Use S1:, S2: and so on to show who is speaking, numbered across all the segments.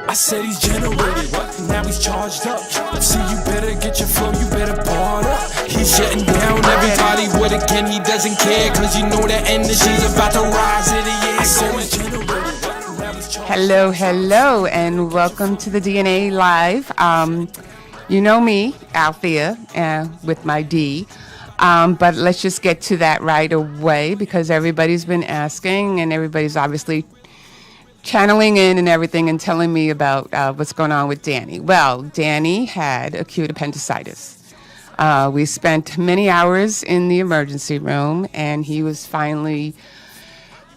S1: I said he's generated, now he's charged up. See, you better get your flow, you better bar up. He's shutting down every Hollywood again, he doesn't care, cause you know the energy's about to rise in the air. I said he's generated, now he's charged
S2: Hello, hello, and welcome to the DNA Live. You know me, Althea, with my D. But let's just get to that right away because everybody's been asking and everybody's obviously channeling in and everything and telling me about what's going on with Danny. Well, Danny had acute appendicitis. We spent many hours in the emergency room and he was finally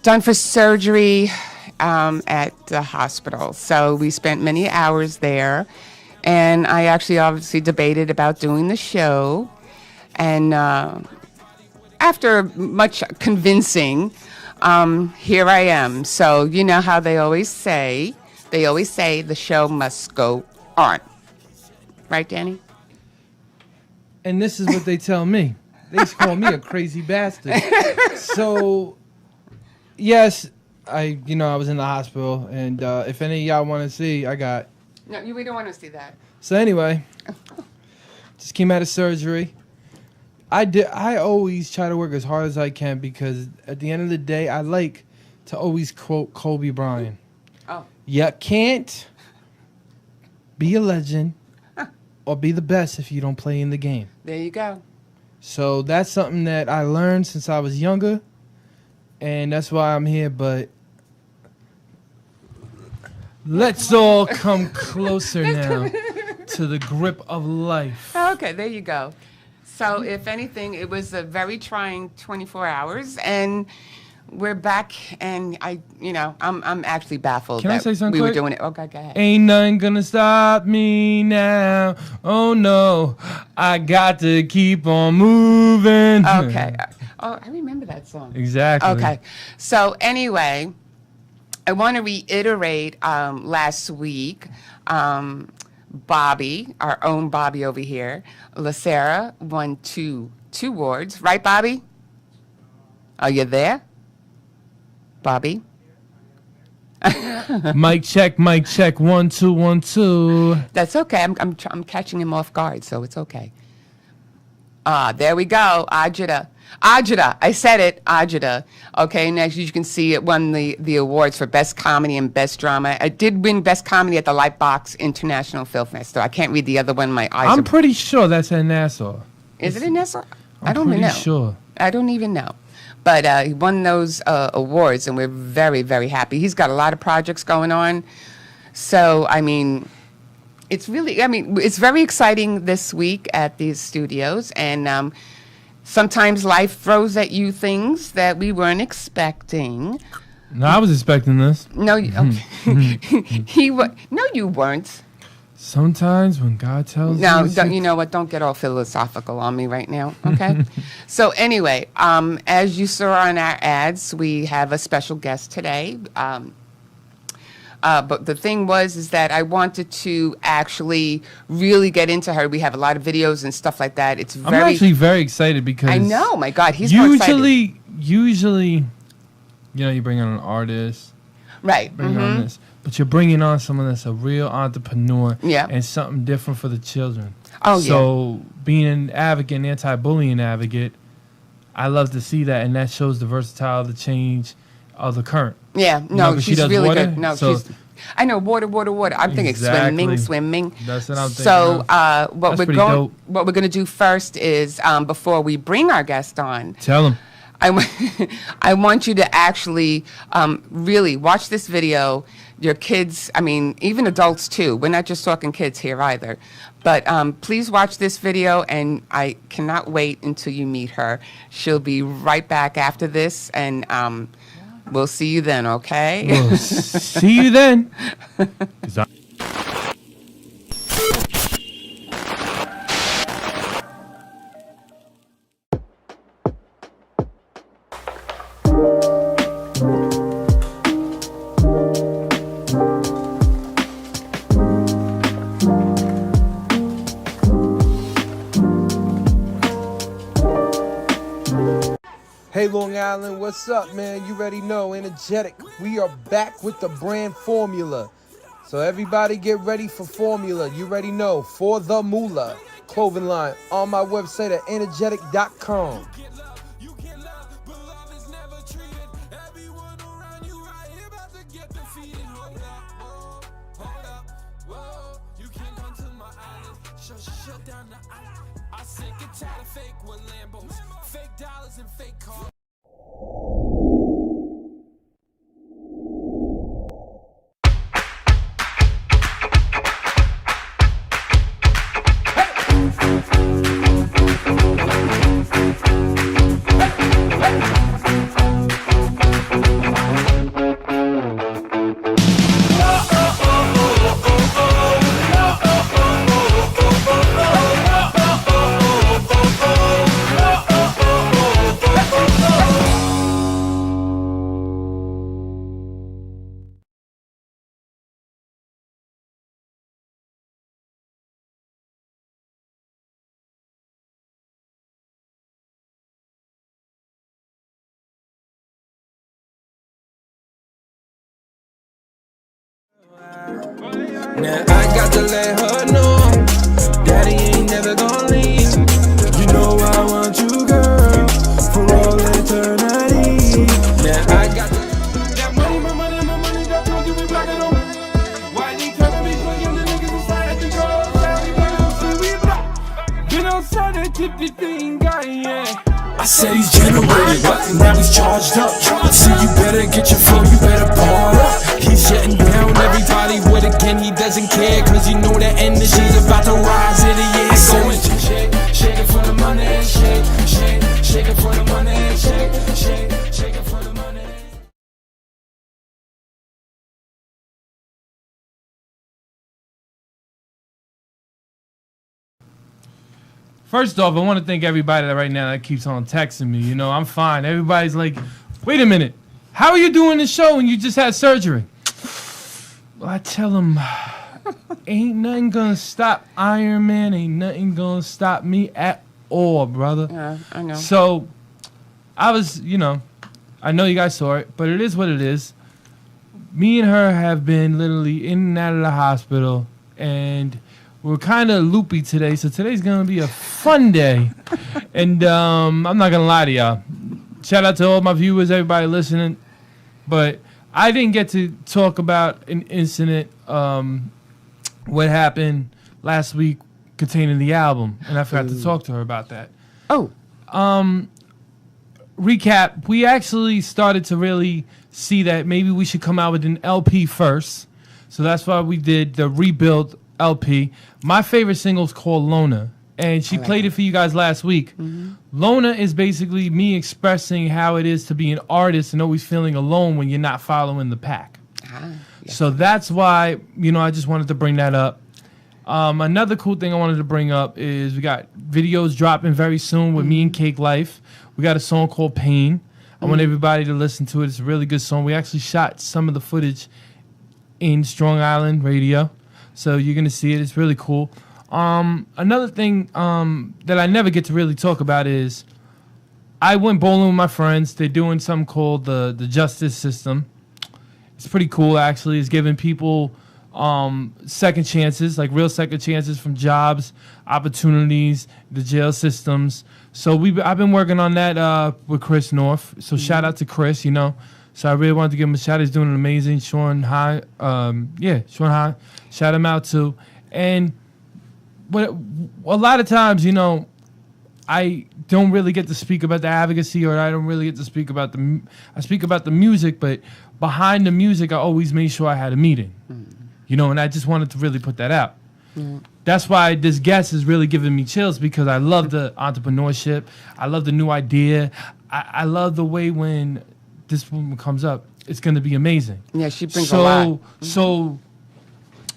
S2: done for surgery at the hospital. So we spent many hours there and I actually obviously debated about doing the show. And after much convincing, here I am. So you know how they always say the show must go on. Right, Danny?
S3: And this is what they tell me. They just call me a crazy bastard. So, yes, I was in the hospital, and if any of y'all want to see, I got...
S2: No, we don't want to see that.
S3: So anyway, just came out of surgery. I always try to work as hard as I can because at the end of the day, I like to always quote Kobe Bryant.
S2: Oh.
S3: You can't be a legend or be the best if you don't play in the game.
S2: There you go.
S3: So that's something that I learned since I was younger, and that's why I'm here. But let's all come closer now to the grip of life.
S2: Okay, there you go. So if anything, it was a very trying 24 hours, and we're back. And I'm actually baffled.
S3: Can I
S2: that
S3: say something
S2: we
S3: quick?
S2: were doing it. Okay, go ahead.
S3: Ain't nothing gonna stop me now. Oh no, I got to keep on moving.
S2: Okay. Oh, I remember that song.
S3: Exactly.
S2: Okay. So anyway, I want to reiterate last week. Bobby, our own Bobby over here, LaSarah won two awards. Right, Bobby? Are you there? Bobby?
S3: Mic check, 1 2 1 2.
S2: That's okay. I'm catching him off guard, so it's okay. There we go. Ajita. I said it. Ajita. Okay, next you can see it won the awards for Best Comedy and Best Drama. It did win Best Comedy at the Lightbox International Film Festival. I can't read the other one. My eyes
S3: I'm
S2: are...
S3: pretty sure that's in Nassau.
S2: Is it in Nassau? I
S3: I'm
S2: don't even know.
S3: pretty sure.
S2: I don't even know. But he won those awards, and we're very, very happy. He's got a lot of projects going on. So, it's very exciting this week at these studios. And sometimes life throws at you things that we weren't expecting.
S3: No, I was expecting this.
S2: No, no, you weren't.
S3: Sometimes when God tells
S2: No,
S3: you...
S2: you know what? Don't get all philosophical on me right now, okay? So anyway, as you saw on our ads, we have a special guest today. But the thing is that I wanted to actually really get into her. We have a lot of videos and stuff like that.
S3: I'm actually very excited because...
S2: I know, my God, he's more excited.
S3: Usually, you bring on an artist.
S2: Right.
S3: Bring on this. But you're bringing on someone that's a real entrepreneur.
S2: Yeah.
S3: And something different for the children.
S2: Oh, yeah.
S3: So being an advocate, an anti-bullying advocate, I love to see that. And that shows the versatility, the change of the current.
S2: Yeah, no, she's really
S3: water,
S2: good. No,
S3: so
S2: I know, water. I'm thinking swimming.
S3: That's what I'm thinking.
S2: So what
S3: That's
S2: we're going to do first is before we bring our guest on.
S3: Tell them.
S2: I want you to actually really watch this video. Your kids, even adults too. We're not just talking kids here either. But please watch this video, and I cannot wait until you meet her. She'll be right back after this, and we'll see you then, okay?
S3: We'll see you then.
S4: Hey Long Island, what's up, man? You already know, energetic. We are back with the brand formula. So everybody get ready for formula. You already know, for the moolah. Clothing line on my website at energetic.com.
S1: Now I got to let her know Daddy ain't never gonna leave. You know I want you, girl, for all eternity. Now I got that money, my money, my money, that's gonna give me back at home. Why they tryna be playing the niggas inside the girls? Been outside that tip the thing, guy, yeah. I said he's generated, now he's charged up. See, you better get your flow, you better bar up. He's shutting down everybody with a gun, he doesn't care, cause you know that energy's about to rise in the year. Going shake, shake it for the money, shake, shake, shake it for the money, shake, shake, shake it for the money.
S3: First off, I want to thank everybody that right now that keeps on texting me. You know, I'm fine. Everybody's like, wait a minute. How are you doing this show when you just had surgery? Well, I tell them, ain't nothing going to stop Iron Man. Ain't nothing going to stop me at all, brother.
S2: Yeah, I know.
S3: So, I was, you know, I know you guys saw it, but it is what it is. Me and her have been literally in and out of the hospital, and we're kind of loopy today, so today's going to be a fun day. And I'm not going to lie to y'all. Shout out to all my viewers, everybody listening. But I didn't get to talk about an incident, what happened last week containing the album. And I forgot to talk to her about that.
S2: Oh.
S3: Recap, we actually started to really see that maybe we should come out with an LP first. So that's why we did the Rebuild LP. My favorite single is called Lona, and she played it for you guys last week. Mm-hmm. Lona is basically me expressing how it is to be an artist and always feeling alone when you're not following the pack. Yes. So that's why, you know, I just wanted to bring that up. Another cool thing I wanted to bring up is we got videos dropping very soon with me and Cake Life. We got a song called Pain. I want everybody to listen to it. It's a really good song. We actually shot some of the footage in Strong Island Radio. So you're going to see it. It's really cool. Another thing that I never get to really talk about is I went bowling with my friends. They're doing something called the justice system. It's pretty cool, actually. It's giving people second chances, like real second chances from jobs, opportunities, the jail systems. So I've been working on that with Chris North. So shout out to Chris, you know. So I really wanted to give him a shout. He's doing an amazing. Sean High, Sean High. Shout him out too. And but a lot of times, you know, I don't really get to speak about the advocacy, or I don't really get to speak about I speak about the music, but behind the music, I always made sure I had a meeting. You know, and I just wanted to really put that out. That's why this guest is really giving me chills, because I love the entrepreneurship. I love the new idea. I love the way when this woman comes up, it's going to be amazing.
S2: Yeah, she brings a lot.
S3: So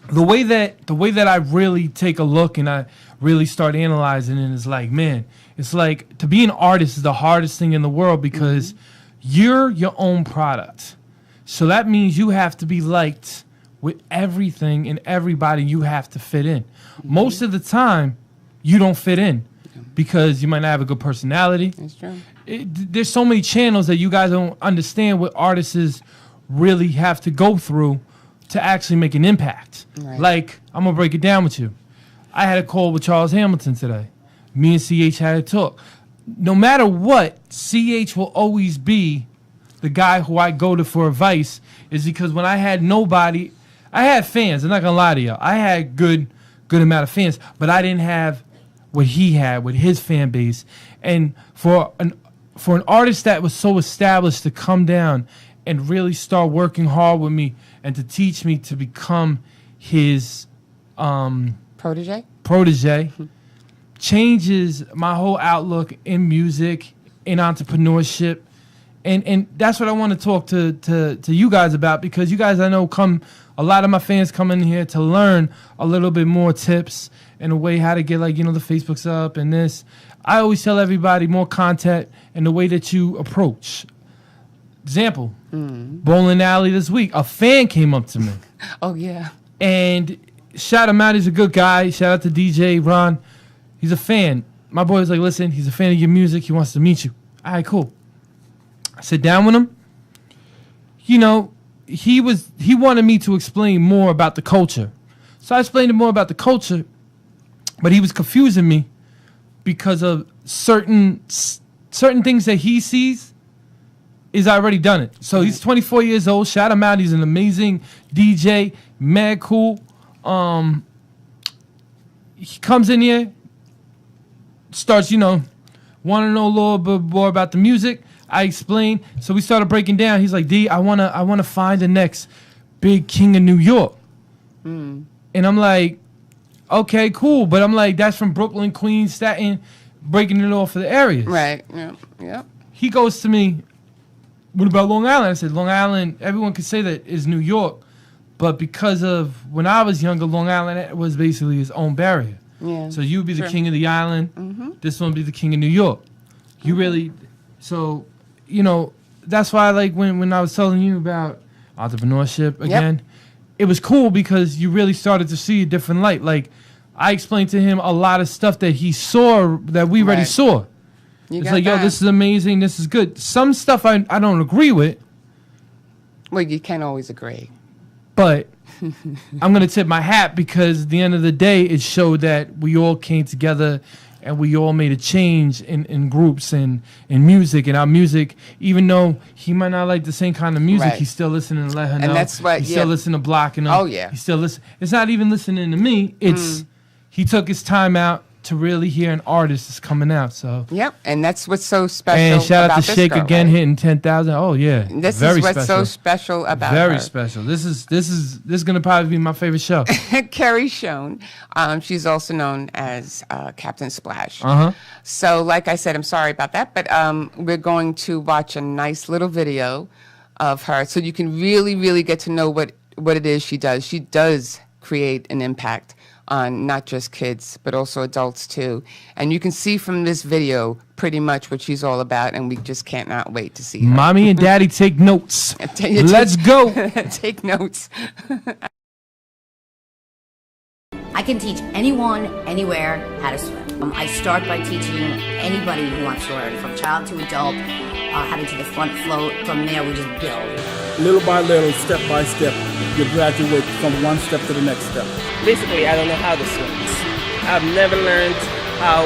S3: the way that I really take a look and I really start analyzing it is like, man, it's like to be an artist is the hardest thing in the world, because you're your own product. So that means you have to be liked with everything and everybody. You have to fit in. Most of the time, you don't fit in because you might not have a good personality.
S2: That's true.
S3: There's so many channels that you guys don't understand what artists really have to go through to actually make an impact.
S2: Right.
S3: Like, I'm going to break it down with you. I had a call with Charles Hamilton today. Me and CH had a talk. No matter what, CH will always be the guy who I go to for advice, is because when I had nobody, I had fans. I'm not going to lie to you. I had good amount of fans, but I didn't have what he had with his fan base. And for an artist that was so established to come down and really start working hard with me and to teach me to become his
S2: Protege?
S3: changes my whole outlook in music, in entrepreneurship. And that's what I want to talk to you guys about, because you guys, I know, a lot of my fans come in here to learn a little bit more tips and a way how to get, like, the Facebooks up and this. I always tell everybody more content and the way that you approach. Example, bowling alley this week, a fan came up to me.
S2: Oh, yeah.
S3: And shout him out, he's a good guy. Shout out to DJ Ron. He's a fan. My boy was like, listen, he's a fan of your music. He wants to meet you. All right, cool. I sit down with him. He wanted me to explain more about the culture. So I explained him more about the culture, but he was confusing me because of certain things that he sees is I already done it. So he's 24 years old. Shout him out. He's an amazing DJ, mad cool. He comes in here, starts, want to know a little bit more about the music. I explained. So we started breaking down. He's like, D, I wanna find the next big king of New York. And I'm like, okay, cool. But I'm like, that's from Brooklyn, Queens, Staten, breaking it off of the areas.
S2: Right. Yeah.
S3: He goes to me, what about Long Island? I said, Long Island, everyone could say that is New York. But because of when I was younger, Long Island was basically its own barrier.
S2: Yeah.
S3: So you'd be the king of the island. This one would be the king of New York. You really, so, that's why, like, when I was telling you about entrepreneurship again, it was cool because you really started to see a different light. Like, I explained to him a lot of stuff that he saw that we already saw. It's like, yo, this is amazing. This is good. Some stuff I don't agree with.
S2: Well, you can't always agree.
S3: But I'm going to tip my hat because at the end of the day, it showed that we all came together and we all made a change in groups and in music. And our music, even though he might not like the same kind of music, he's still listening to let her know.
S2: And that's what,
S3: he's still listening to blocking him.
S2: Oh, yeah.
S3: He still listen. It's not even listening to me. It's he took his time out to really hear an artist that's coming out. So
S2: yep, and that's what's so special.
S3: And shout out to
S2: this
S3: Shake
S2: girl,
S3: again,
S2: right?
S3: hitting 10,000. Oh yeah,
S2: This
S3: very
S2: is what's
S3: special.
S2: so special about
S3: very
S2: her.
S3: special. This is gonna probably be my favorite show.
S2: Keri Schoen. She's also known as Kaptain Splash.
S3: Uh-huh.
S2: So, like I said, I'm sorry about that, but we're going to watch a nice little video of her, so you can really, really get to know what it is she does. She does create an impact on not just kids, but also adults too. And you can see from this video pretty much what she's all about, and we just can't not wait to see her.
S3: Mommy and Daddy, take notes. Let's go.
S2: Take notes.
S5: I can teach anyone, anywhere, how to swim. I start by teaching anybody who wants to learn, from child to adult, how to do the front float. From there, we just build.
S6: Little by little, step by step, you graduate from one step to the next step.
S7: Basically, I don't know how to swim. I've never learned how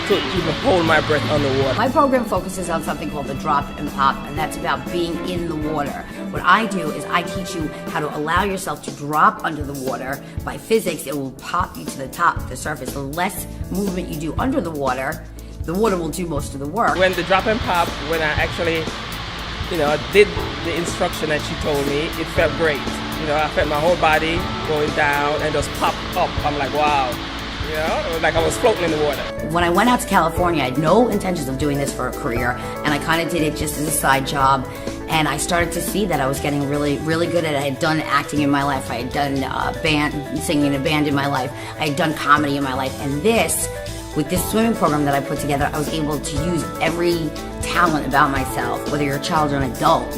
S7: to even hold my breath underwater.
S5: My program focuses on something called the drop and pop, and that's about being in the water. What I do is I teach you how to allow yourself to drop under the water. By physics, it will pop you to the top, the surface. The less movement you do under the water will do most of the work.
S7: When the drop and pop, when I actually, did the instruction that she told me, it felt great. I felt my whole body going down and just pop up. I'm like, wow. It was like I was floating in the water.
S5: When I went out to California, I had no intentions of doing this for a career, and I kind of did it just as a side job. And I started to see that I was getting really, really good at it. I had done acting in my life. I had done singing in a band in my life. I had done comedy in my life. And with this swimming program that I put together, I was able to use every talent about myself. Whether you're a child or an adult,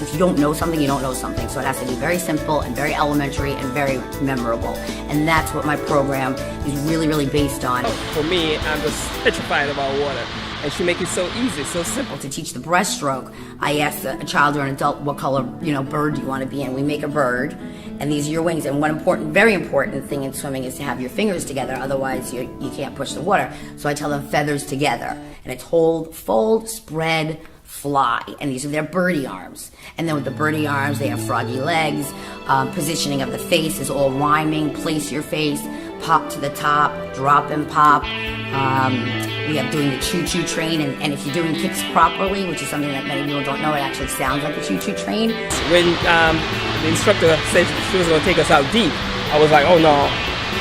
S5: if you don't know something, you don't know something. So it has to be very simple and very elementary and very memorable. And that's what my program is really, really based on.
S7: For me, I'm just petrified about water. and she make it so easy, so simple.
S5: To teach the breaststroke, I asked a child or an adult, what color, bird do you want to be in? We make a bird, and these are your wings. And one very important thing in swimming is to have your fingers together, otherwise you can't push the water. So I tell them feathers together, and it's hold, fold, spread, fly, and these are their birdie arms. And then with the birdie arms, they have froggy legs. Positioning of the face is all rhyming. Place your face, pop to the top, drop and pop. We have doing the choo-choo train, and if you're doing kicks properly, which is something that many people don't know, it actually sounds like a choo-choo train.
S7: When the instructor said she was going to take us out deep, I was like, oh no.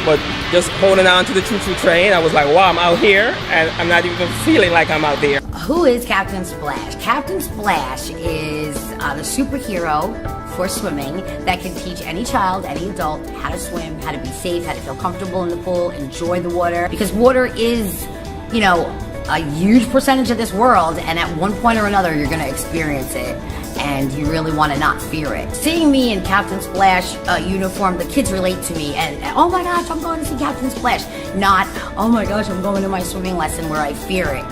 S7: But just holding on to the choo-choo train, I was like, wow, I'm out here, and I'm not even feeling like I'm out there.
S5: Who is Kaptain Splash? Kaptain Splash is the superhero for swimming that can teach any child, any adult, how to swim, how to be safe, how to feel comfortable in the pool, enjoy the water. Because water is, a huge percentage of this world, and at one point or another, you're going to experience it. And you really want to not fear it. Seeing me in Kaptain Splash uniform, the kids relate to me, and oh my gosh, I'm going to see Kaptain Splash. Not, oh my gosh, I'm going to my swimming lesson where I fear it.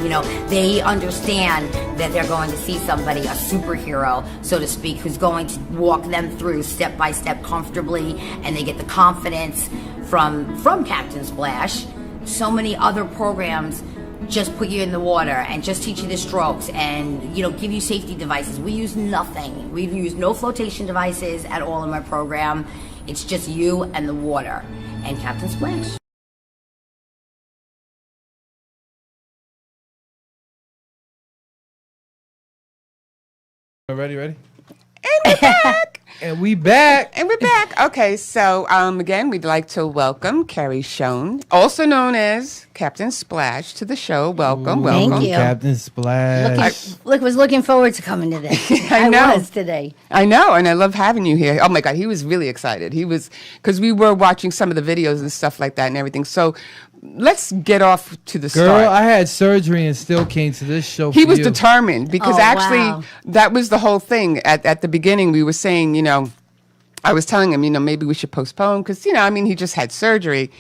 S5: They understand that they're going to see somebody, a superhero, so to speak, who's going to walk them through step by step comfortably, and they get the confidence from Kaptain Splash. So many other programs just put you in the water and just teach you the strokes and give you safety devices. We use nothing. We've used no flotation devices at all in my program. It's just you and the water and Kaptain Splash.
S3: Ready? And we back.
S2: And we're back. Okay, so again, we'd like to welcome Keri Schoen, also known as Kaptain Splash, to the show. Welcome.
S5: Thank you.
S3: Captain Splash.
S5: Was looking forward to coming today.
S2: I know.
S5: was today.
S2: I know, and I love having you here. Oh my God, he was really excited. He was, because we were watching some of the videos and stuff like that and everything. So let's get off to the start.
S3: Girl, I had surgery and still came to this show.
S2: He was determined because
S5: wow.
S2: that was the whole thing. At the beginning, we were saying, I was telling him, maybe we should postpone because, he just had surgery.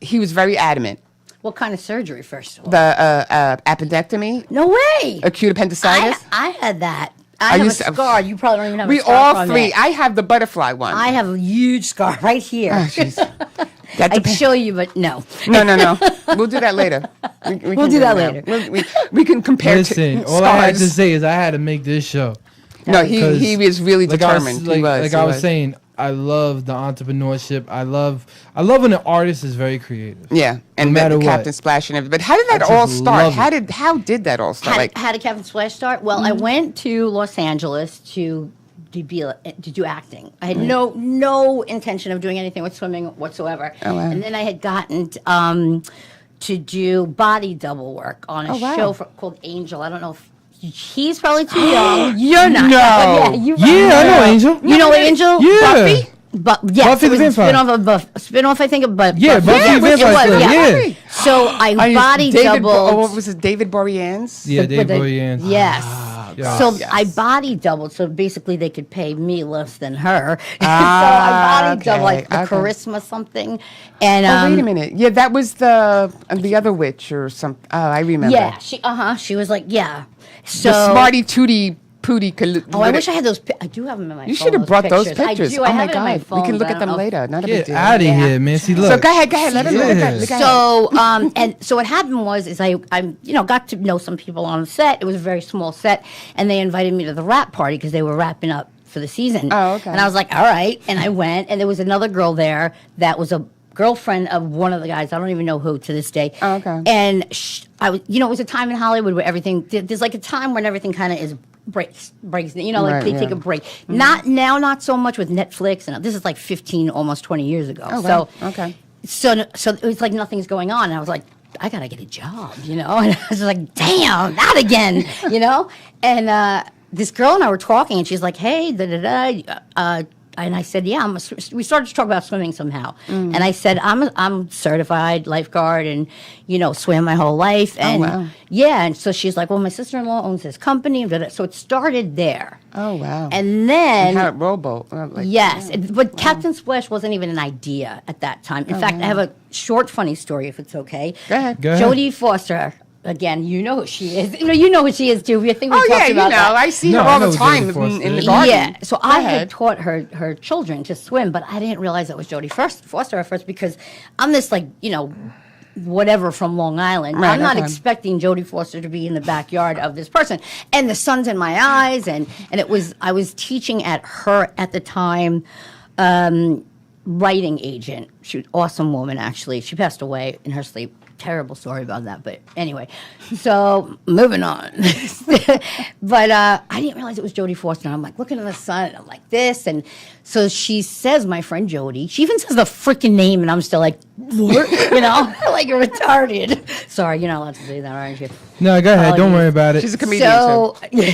S2: He was very adamant.
S5: What kind of surgery, first of all?
S2: The appendectomy.
S5: No way.
S2: Acute appendicitis.
S5: I had that. I have a scar. You probably don't even have a
S2: we
S5: scar
S2: all
S5: from
S2: three.
S5: it.
S2: I have the butterfly one.
S5: I have a huge scar right here.
S2: Oh,
S5: I'd show you, but no.
S2: No. We'll do that later.
S5: We'll do that later.
S2: We can compare.
S3: Listen, all
S2: scars.
S3: I had to say is I had to make this show.
S2: No, he was really determined.
S3: I was saying, I love the entrepreneurship. I love when an artist is very creative.
S2: Yeah, and
S3: no matter
S2: Kaptain
S3: what.
S2: Splash and everything. But how did that
S3: I
S2: all
S3: just
S2: start?
S3: love
S2: How did that all start?
S5: How did Kaptain Splash start? Well, I went to Los Angeles to do acting. I had no intention of doing anything with swimming whatsoever.
S2: Oh, wow.
S5: And then I had gotten to do body double work on a show called Angel. I don't know if he's probably too young. You're not.
S2: No.
S3: Yeah, I know Angel.
S5: You know Angel?
S3: Yeah.
S5: Buffy? But yes,
S3: Buffy
S5: it was
S3: the
S5: a
S3: Vampire.
S5: spin-off, I think, of Buffy.
S3: Yeah, Buffy the Vampire. Yeah.
S5: So I body doubled.
S2: What was it, David Boreanaz?
S3: Yeah, Dave Boreanaz.
S5: Yes.
S3: Yes.
S5: So
S2: Yes.
S5: I body doubled. So basically, they could pay me less than her. So I body doubled, like the charisma something. And
S2: Wait a minute. Yeah, that was the other witch or something. Oh, I remember.
S5: yeah, she was like, yeah. So
S2: The Smarty Tootie Pootie.
S5: Oh, I wish I had those. I do have them in my phone.
S2: You should have brought those pictures.
S5: I do. I
S2: Oh my
S5: have it in my
S2: God.
S5: phone.
S2: We can look
S5: but
S2: at
S5: I
S2: them
S5: don't know.
S2: later. Not a
S3: Get
S2: big deal.
S3: out of
S5: Yeah.
S3: here, man. See, look.
S2: So go ahead. Let him look at
S3: Yes.
S2: look at it.
S5: So and so what happened was I got to know some people on the set. It was a very small set, and they invited me to the wrap party because they were wrapping up for the season.
S2: Oh, okay.
S5: And I was like, all right, and I went, and there was another girl there that was a girlfriend of one of the guys. I don't even know who to this day.
S2: Oh, okay.
S5: And I was, it was a time in Hollywood where everything. There's like a time when everything kind of is breaks. Like
S2: Right,
S5: they take a break. Not now, not so much with Netflix, and this is like 15, almost 20 years ago.
S2: Oh, wow. Okay.
S5: So it was like nothing's going on, and I was like, I gotta get a job, and I was like, damn, not again, And this girl and I were talking, and she's like, hey, and I said, yeah, we started to talk about swimming somehow. And I said, I'm certified lifeguard and, swam my whole life. And
S2: wow.
S5: yeah, and so she's like, well, my sister-in-law owns this company. So it started there.
S2: Oh, wow.
S5: And then...
S2: How it rowboat.
S5: Yes, but Kaptain Splash wasn't even an idea at that time. In fact, I have a short, funny story, if it's okay.
S2: Go ahead.
S3: Go ahead.
S5: Jodie Foster again, you know who she is. You know who she is too. I think we
S2: Oh,
S5: talked
S2: yeah,
S5: about that.
S2: I see
S3: No,
S2: her
S3: I
S2: all
S3: know
S2: the time
S3: Jodie Foster.
S2: in the garden.
S5: Yeah, so
S2: Go
S5: I
S2: ahead.
S5: had taught her children to swim, but I didn't realize it was Jodie Foster at first because I'm this whatever from Long Island.
S2: Right,
S5: I'm not
S2: okay.
S5: expecting Jodie Foster to be in the backyard of this person. And the sun's in my eyes, and I was teaching at the time, writing agent. She was an awesome woman, actually. She passed away in her sleep. Terrible story about that, but anyway. So moving on. But I didn't realize it was Jodie Foster. And I'm like looking at the sun, and I'm like this, and so she says, "My friend Jodie." She even says the freaking name, and I'm still like, "What?" Like you're retarded. Sorry, you're not allowed to say that, aren't you?
S3: No, go ahead. Don't worry about it.
S2: She's a comedian,
S5: So,
S2: too.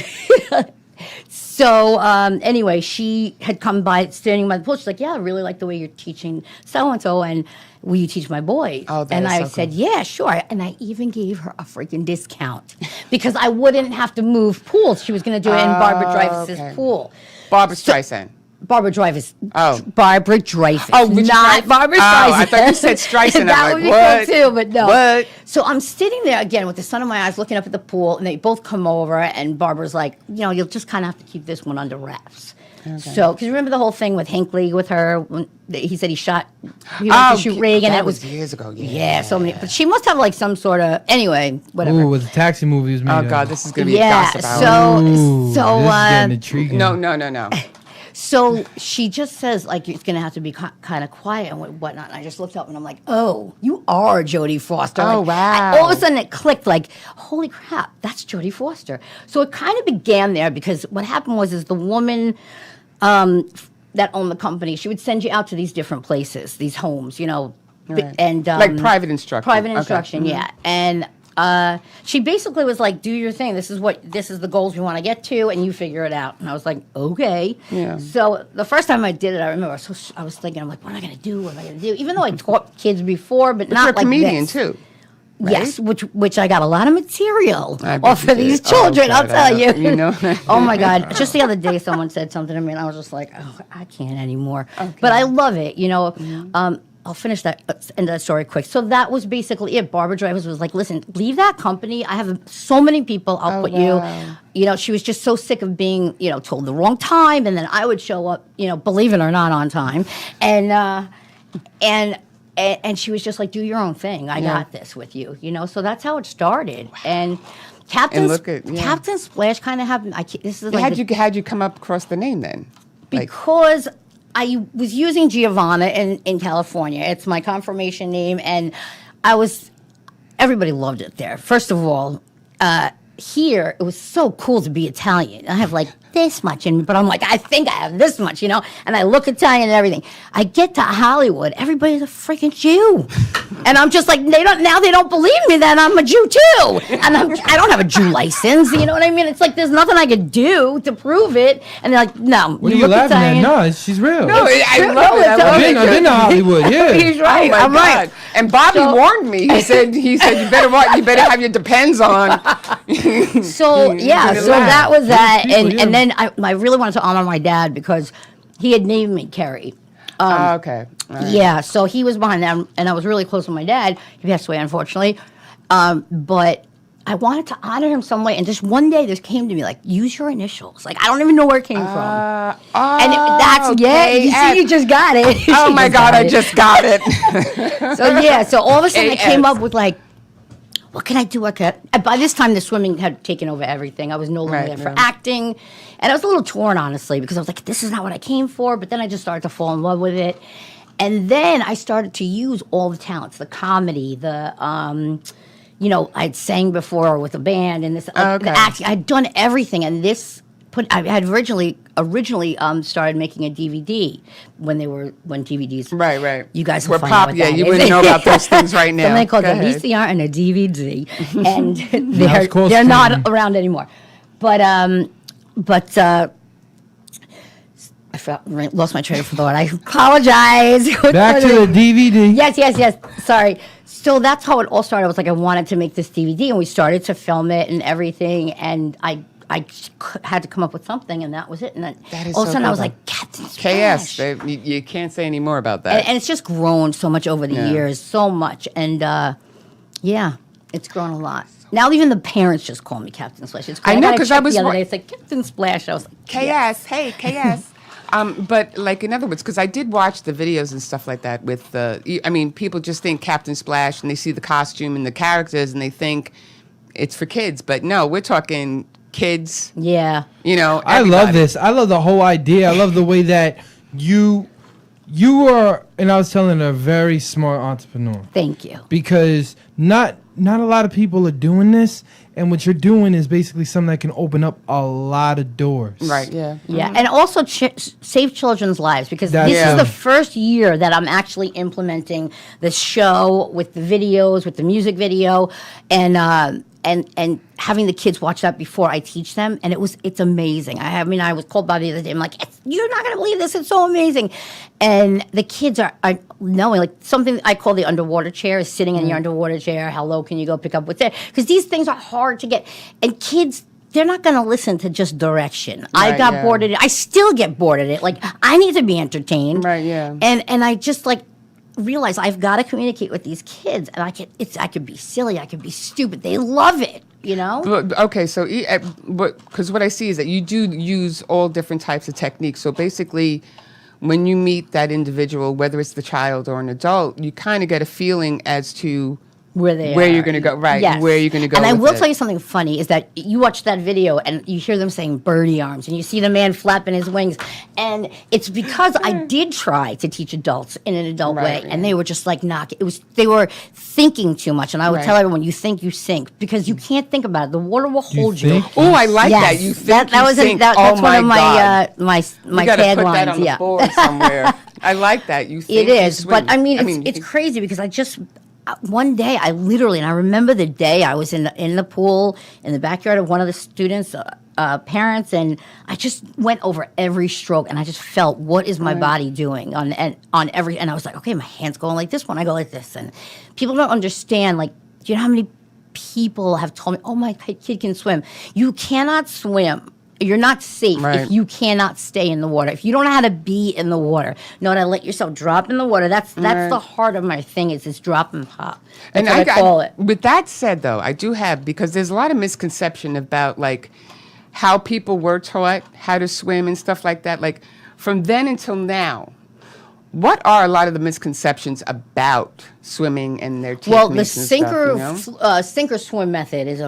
S5: so anyway, she had come by, standing by the pool. She's like, "Yeah, I really like the way you're teaching so and so, and will you teach my boys?"
S2: Oh, that
S5: and
S2: is
S5: I
S2: so
S5: said,
S2: cool.
S5: "Yeah, sure." And I even gave her a freaking discount because I wouldn't have to move pools. She was going to do it in Barbara Dreyfus's
S2: okay.
S5: pool.
S2: Barbara Streisand.
S5: Barbara Dreyfus.
S2: Oh.
S5: Barbara Dreyfus.
S2: Oh, Richard
S5: not
S2: Dreyfuss?
S5: Barbara
S2: Oh,
S5: Streisand.
S2: I thought you said Streisand.
S5: That
S2: I'm
S5: would
S2: like,
S5: be
S2: what?
S5: cool too, but no.
S2: What?
S5: So I'm sitting there again with the sun in my eyes, looking up at the pool, and they both come over, and Barbara's like, "You'll just kind of have to keep this one under wraps." So, because you remember the whole thing with Hinckley with her when he said he went to shoot Reagan.
S2: That
S5: And it was
S2: years ago.
S5: yeah, so many. But she must have like some sort of anyway, whatever.
S3: Ooh, with the taxi movies made
S2: Oh
S3: of.
S2: God, this is gonna be
S5: Yeah,
S2: a gossip hour.
S3: Ooh, this is getting intriguing.
S2: No.
S5: So she just says, like, it's going to have to be kind of quiet and whatnot. And I just looked up and I'm like, oh, you are Jodie Foster.
S2: Oh,
S5: Like,
S2: wow.
S5: all of a sudden it clicked, like, holy crap, that's Jodie Foster. So it kind of began there because what happened was the woman that owned the company, she would send you out to these different places, these homes,
S2: Right.
S5: and
S2: Like private instruction.
S5: Private
S2: Okay.
S5: instruction, yeah. And she basically was like, do your thing. This is the goals we want to get to, and you figure it out. And I was like, okay.
S2: Yeah.
S5: So the first time I did it, I remember I was thinking, I'm like, what am I going to do? What am I going to do? Even though I taught kids before, but not
S2: You're a
S5: like
S2: comedian
S5: this.
S2: too. Right?
S5: Yes, which I got a lot of material
S2: I bet
S5: off
S2: you
S5: of these
S2: did.
S5: children.
S2: Oh,
S5: I'll
S2: God, I
S5: tell you.
S2: know. You know that.
S5: Oh my God! Just the other day, someone said something to me, and I was just like, "Oh, I can't anymore." But I love it. I'll finish that end of that story quick. So that was basically it. Barbara Dreyfus was like, "Listen, leave that company. I have so many people. I'll put
S2: wow.
S5: you." She was just so sick of being, told the wrong time, and then I would show up, believe it or not, on time, and she was just like, "Do your own thing. I got this with you." So that's how it started. And Kaptain Splash kind of happened. This is like
S2: How'd you come up across the name then?
S5: because I was using Giavanna in California. It's my confirmation name, and everybody loved it there. First of all, here it was so cool to be Italian. I have like this much in me, but I'm like, I think I have this much, and I look Italian and everything. I get to Hollywood, everybody's a freaking Jew. And I'm just like, they don't believe me that I'm a Jew too. And I don't have a Jew license, you know what I mean? It's like there's nothing I could do to prove it. And they're like, no.
S3: What are you laughing
S5: Italian.
S3: at? No, she's real.
S2: No, I love it.
S3: I've been to Hollywood, yeah.
S5: He's right.
S2: Oh my
S5: I'm
S2: God.
S5: right.
S2: And Bobby warned me. He said you better have your depends on.
S5: So yeah, so that was that,
S3: people,
S5: and then I really wanted to honor my dad because he had named me Keri.
S2: Okay. All right.
S5: Yeah, so he was behind that, and I was really close with my dad. He passed away, unfortunately. But I wanted to honor him some way, and just one day this came to me like, use your initials. Like I don't even know where it came from. And you see, you just got it.
S2: Oh my God, I just got it.
S5: So all of a sudden I came up with like, what can I do? By this time, the swimming had taken over everything. I was no longer there for acting. And I was a little torn, honestly, because I was like, this is not what I came for. But then I just started to fall in love with it. And then I started to use all the talents, the comedy, I'd sang before with a band and the acting. I'd done everything. And I had originally started making a DVD when DVDs.
S2: Right.
S5: You guys
S2: were
S5: will find out what that
S2: you
S5: is.
S2: wouldn't know about those things right now.
S5: Something called
S2: Go
S5: a
S2: ahead.
S5: VCR and a DVD, and
S3: it's called
S5: they're not
S3: streaming.
S5: around anymore. But I lost my train of thought. I apologize.
S3: Back to the DVD.
S5: Yes. Sorry. So that's how it all started. I was like, I wanted to make this DVD, and we started to film it and everything, and I had to come up with something, and that was it. And then
S2: That is
S5: all of a
S2: so
S5: sudden, I was
S2: cool.
S5: like, Kaptain Splash.
S2: KS. You can't say any more about that.
S5: And it's just grown so much over the years, so much. And, yeah, it's grown a lot.
S2: So
S5: Now even the parents just call me Kaptain Splash. It's
S2: I
S5: crazy.
S2: know,
S5: got a
S2: 'cause I
S5: check
S2: was
S5: the other
S2: wa-
S5: day. It's like Kaptain Splash. I was like,
S2: KS, hey, KS. But like in other words, because I did watch the videos and stuff like that with people just think Captain Splash and they see the costume and the characters and they think it's for kids. But no, we're talking kids.
S5: yeah.
S3: I love this. I love the whole idea. I love the way that you are, and I was telling her, a very smart entrepreneur.
S5: Thank you.
S3: Because not a lot of people are doing this, and what you're doing is basically something that can open up a lot of doors.
S2: Right, yeah.
S5: Yeah, and also save children's lives, because
S3: That's
S5: this is
S3: true.
S5: the first year that I'm actually implementing the show with the videos, with the music video, and having the kids watch that before I teach them, and it's amazing. I was called by the other day. I'm like, you're not gonna believe this. It's so amazing, and the kids are knowing, like, something I call the underwater chair is sitting in your underwater chair. How low can you go pick up what's there? Because these things are hard to get, and kids, they're not going to listen to just direction. I
S2: Right,
S5: got
S2: yeah.
S5: bored at it. I still get bored at it. Like, I need to be entertained.
S2: Right, yeah.
S5: And I just, like, realize I've got to communicate with these kids, and I could be silly, I could be stupid. They love it, you know?
S2: But, okay, so because what I see is that you do use all different types of techniques. So basically, when you meet that individual, whether it's the child or an adult, you kind of get a feeling as to
S5: where
S2: you're going to go, right?
S5: Yes.
S2: Where you're going to go.
S5: And I
S2: with
S5: will
S2: it.
S5: tell you something funny is that you watch that video and you hear them saying birdie arms, and you see the man flapping his wings, and it's because I did try to teach adults in an adult
S2: Right,
S5: way, and they were just like they were thinking too much, and I would
S2: Right.
S5: tell everyone, you think, you sink, because you can't think about it. The water will hold you.
S3: think?
S2: Oh, I like
S5: Yes.
S2: that. You think
S5: that
S2: you
S5: was
S2: think.
S5: that's
S2: Oh
S5: one of my
S2: God.
S5: my
S2: You got to put that
S5: taglines.
S2: on the
S5: Yeah.
S2: board somewhere. I like that. You think
S5: It
S2: you
S5: is,
S2: swim.
S5: but I mean, it's crazy because I just one day I literally, and I remember the day I was in the pool in the backyard of one of the students' parents, and I just went over every stroke, and I just felt, what is my body doing on every, and I was like, okay, my hand's going like this when I go like this, and people don't understand. Like, do you know how many people have told me, oh, my kid can swim? You cannot swim. You're not safe
S2: Right.
S5: if you cannot stay in the water. If you don't know how to be in the water, know how to let yourself drop in the water. That's the heart of my thing, is this drop and pop. That's what I call it.
S2: With that said, though, I do have, because there's a lot of misconception about like how people were taught how to swim and stuff like that. Like from then until now, what are a lot of the misconceptions about swimming and their techniques?
S5: Well, the
S2: and stuff, you know?
S5: sink or swim method is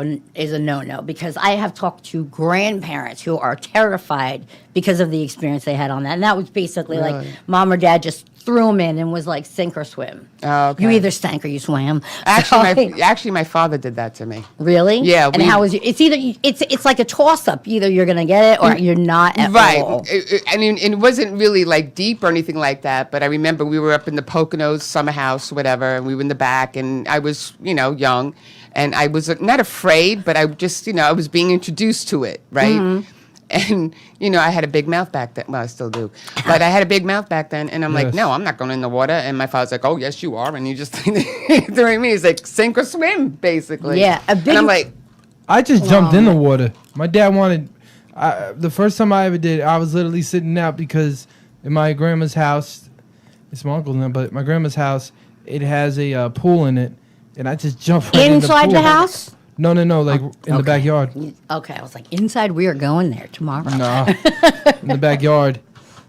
S5: a no-no, because I have talked to grandparents who are terrified because of the experience they had on that, and that was basically like mom or dad just threw them in and was like, sink or swim.
S2: Oh, okay.
S5: You either stank or you swam.
S2: Actually, my father did that to me.
S5: Really?
S2: Yeah,
S5: And how was it's either it's like a toss-up. Either you're gonna get it or you're not at
S2: Right.
S5: all.
S2: It wasn't really like deep or anything like that, but I remember we were up in the Poconos summer house, whatever, and we were in the back, and I was, young, and I was not afraid, but I just, I was being introduced to it, right?
S5: Mm-hmm.
S2: And, I had a big mouth back then. Well, I still do. But I had a big mouth back then, and I'm like,
S3: Yes.
S2: no, I'm not going in the water. And my father's like, oh, yes, you are. And he just threw me. He's like, sink or swim, basically.
S5: Yeah, a big-
S2: And I'm like,
S3: I just jumped in the water. My dad wanted. The first time I ever did, I was literally sitting out because in my grandma's house, it's my uncle now, but my grandma's house, it has a pool in it, and I just jumped right in
S5: Inside
S3: the
S5: the
S3: pool.
S5: house?
S3: No, like in the backyard.
S5: Okay, I was like, inside, we are going there tomorrow.
S3: No, in the backyard,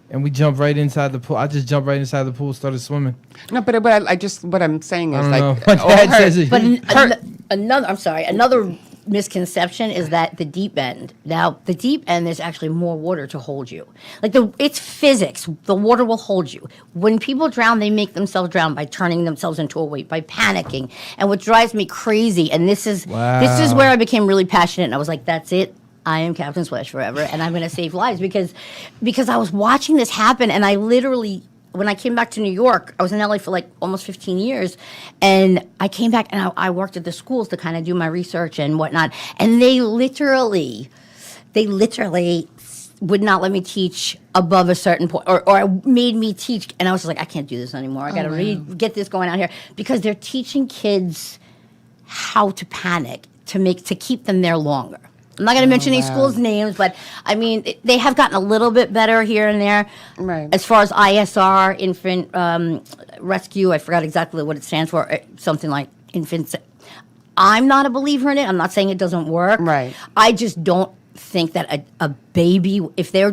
S3: and we jumped right inside the pool. I just jumped right inside the pool, started swimming.
S2: no, but I just, what I'm saying
S3: I
S2: is
S3: don't
S2: like,
S3: know. My
S2: all
S3: dad
S2: her-
S3: says it.
S5: But another misconception is that the deep end. Now, the deep end, there's actually more water to hold you. Like it's physics. The water will hold you. When people drown, they make themselves drown by turning themselves into a weight, by panicking. And what drives me crazy, and this is where I became really passionate, and I was like, that's it. I am Kaptain Splash forever, and I'm going to save lives because I was watching this happen, and I literally, when I came back to New York, I was in LA for like almost 15 years, and I came back and I worked at the schools to kind of do my research and whatnot, and they literally would not let me teach above a certain point, or made me teach, and I was just like, I can't do this anymore. I got to get this going out here, because they're teaching kids how to panic to keep them there longer. I'm not going to mention any schools' names, but I mean, they have gotten a little bit better here and there.
S2: Right.
S5: As far as ISR, infant rescue, I forgot exactly what it stands for. Something like infant. I'm not a believer in it. I'm not saying it doesn't work.
S2: Right.
S5: I just don't think that a baby, if they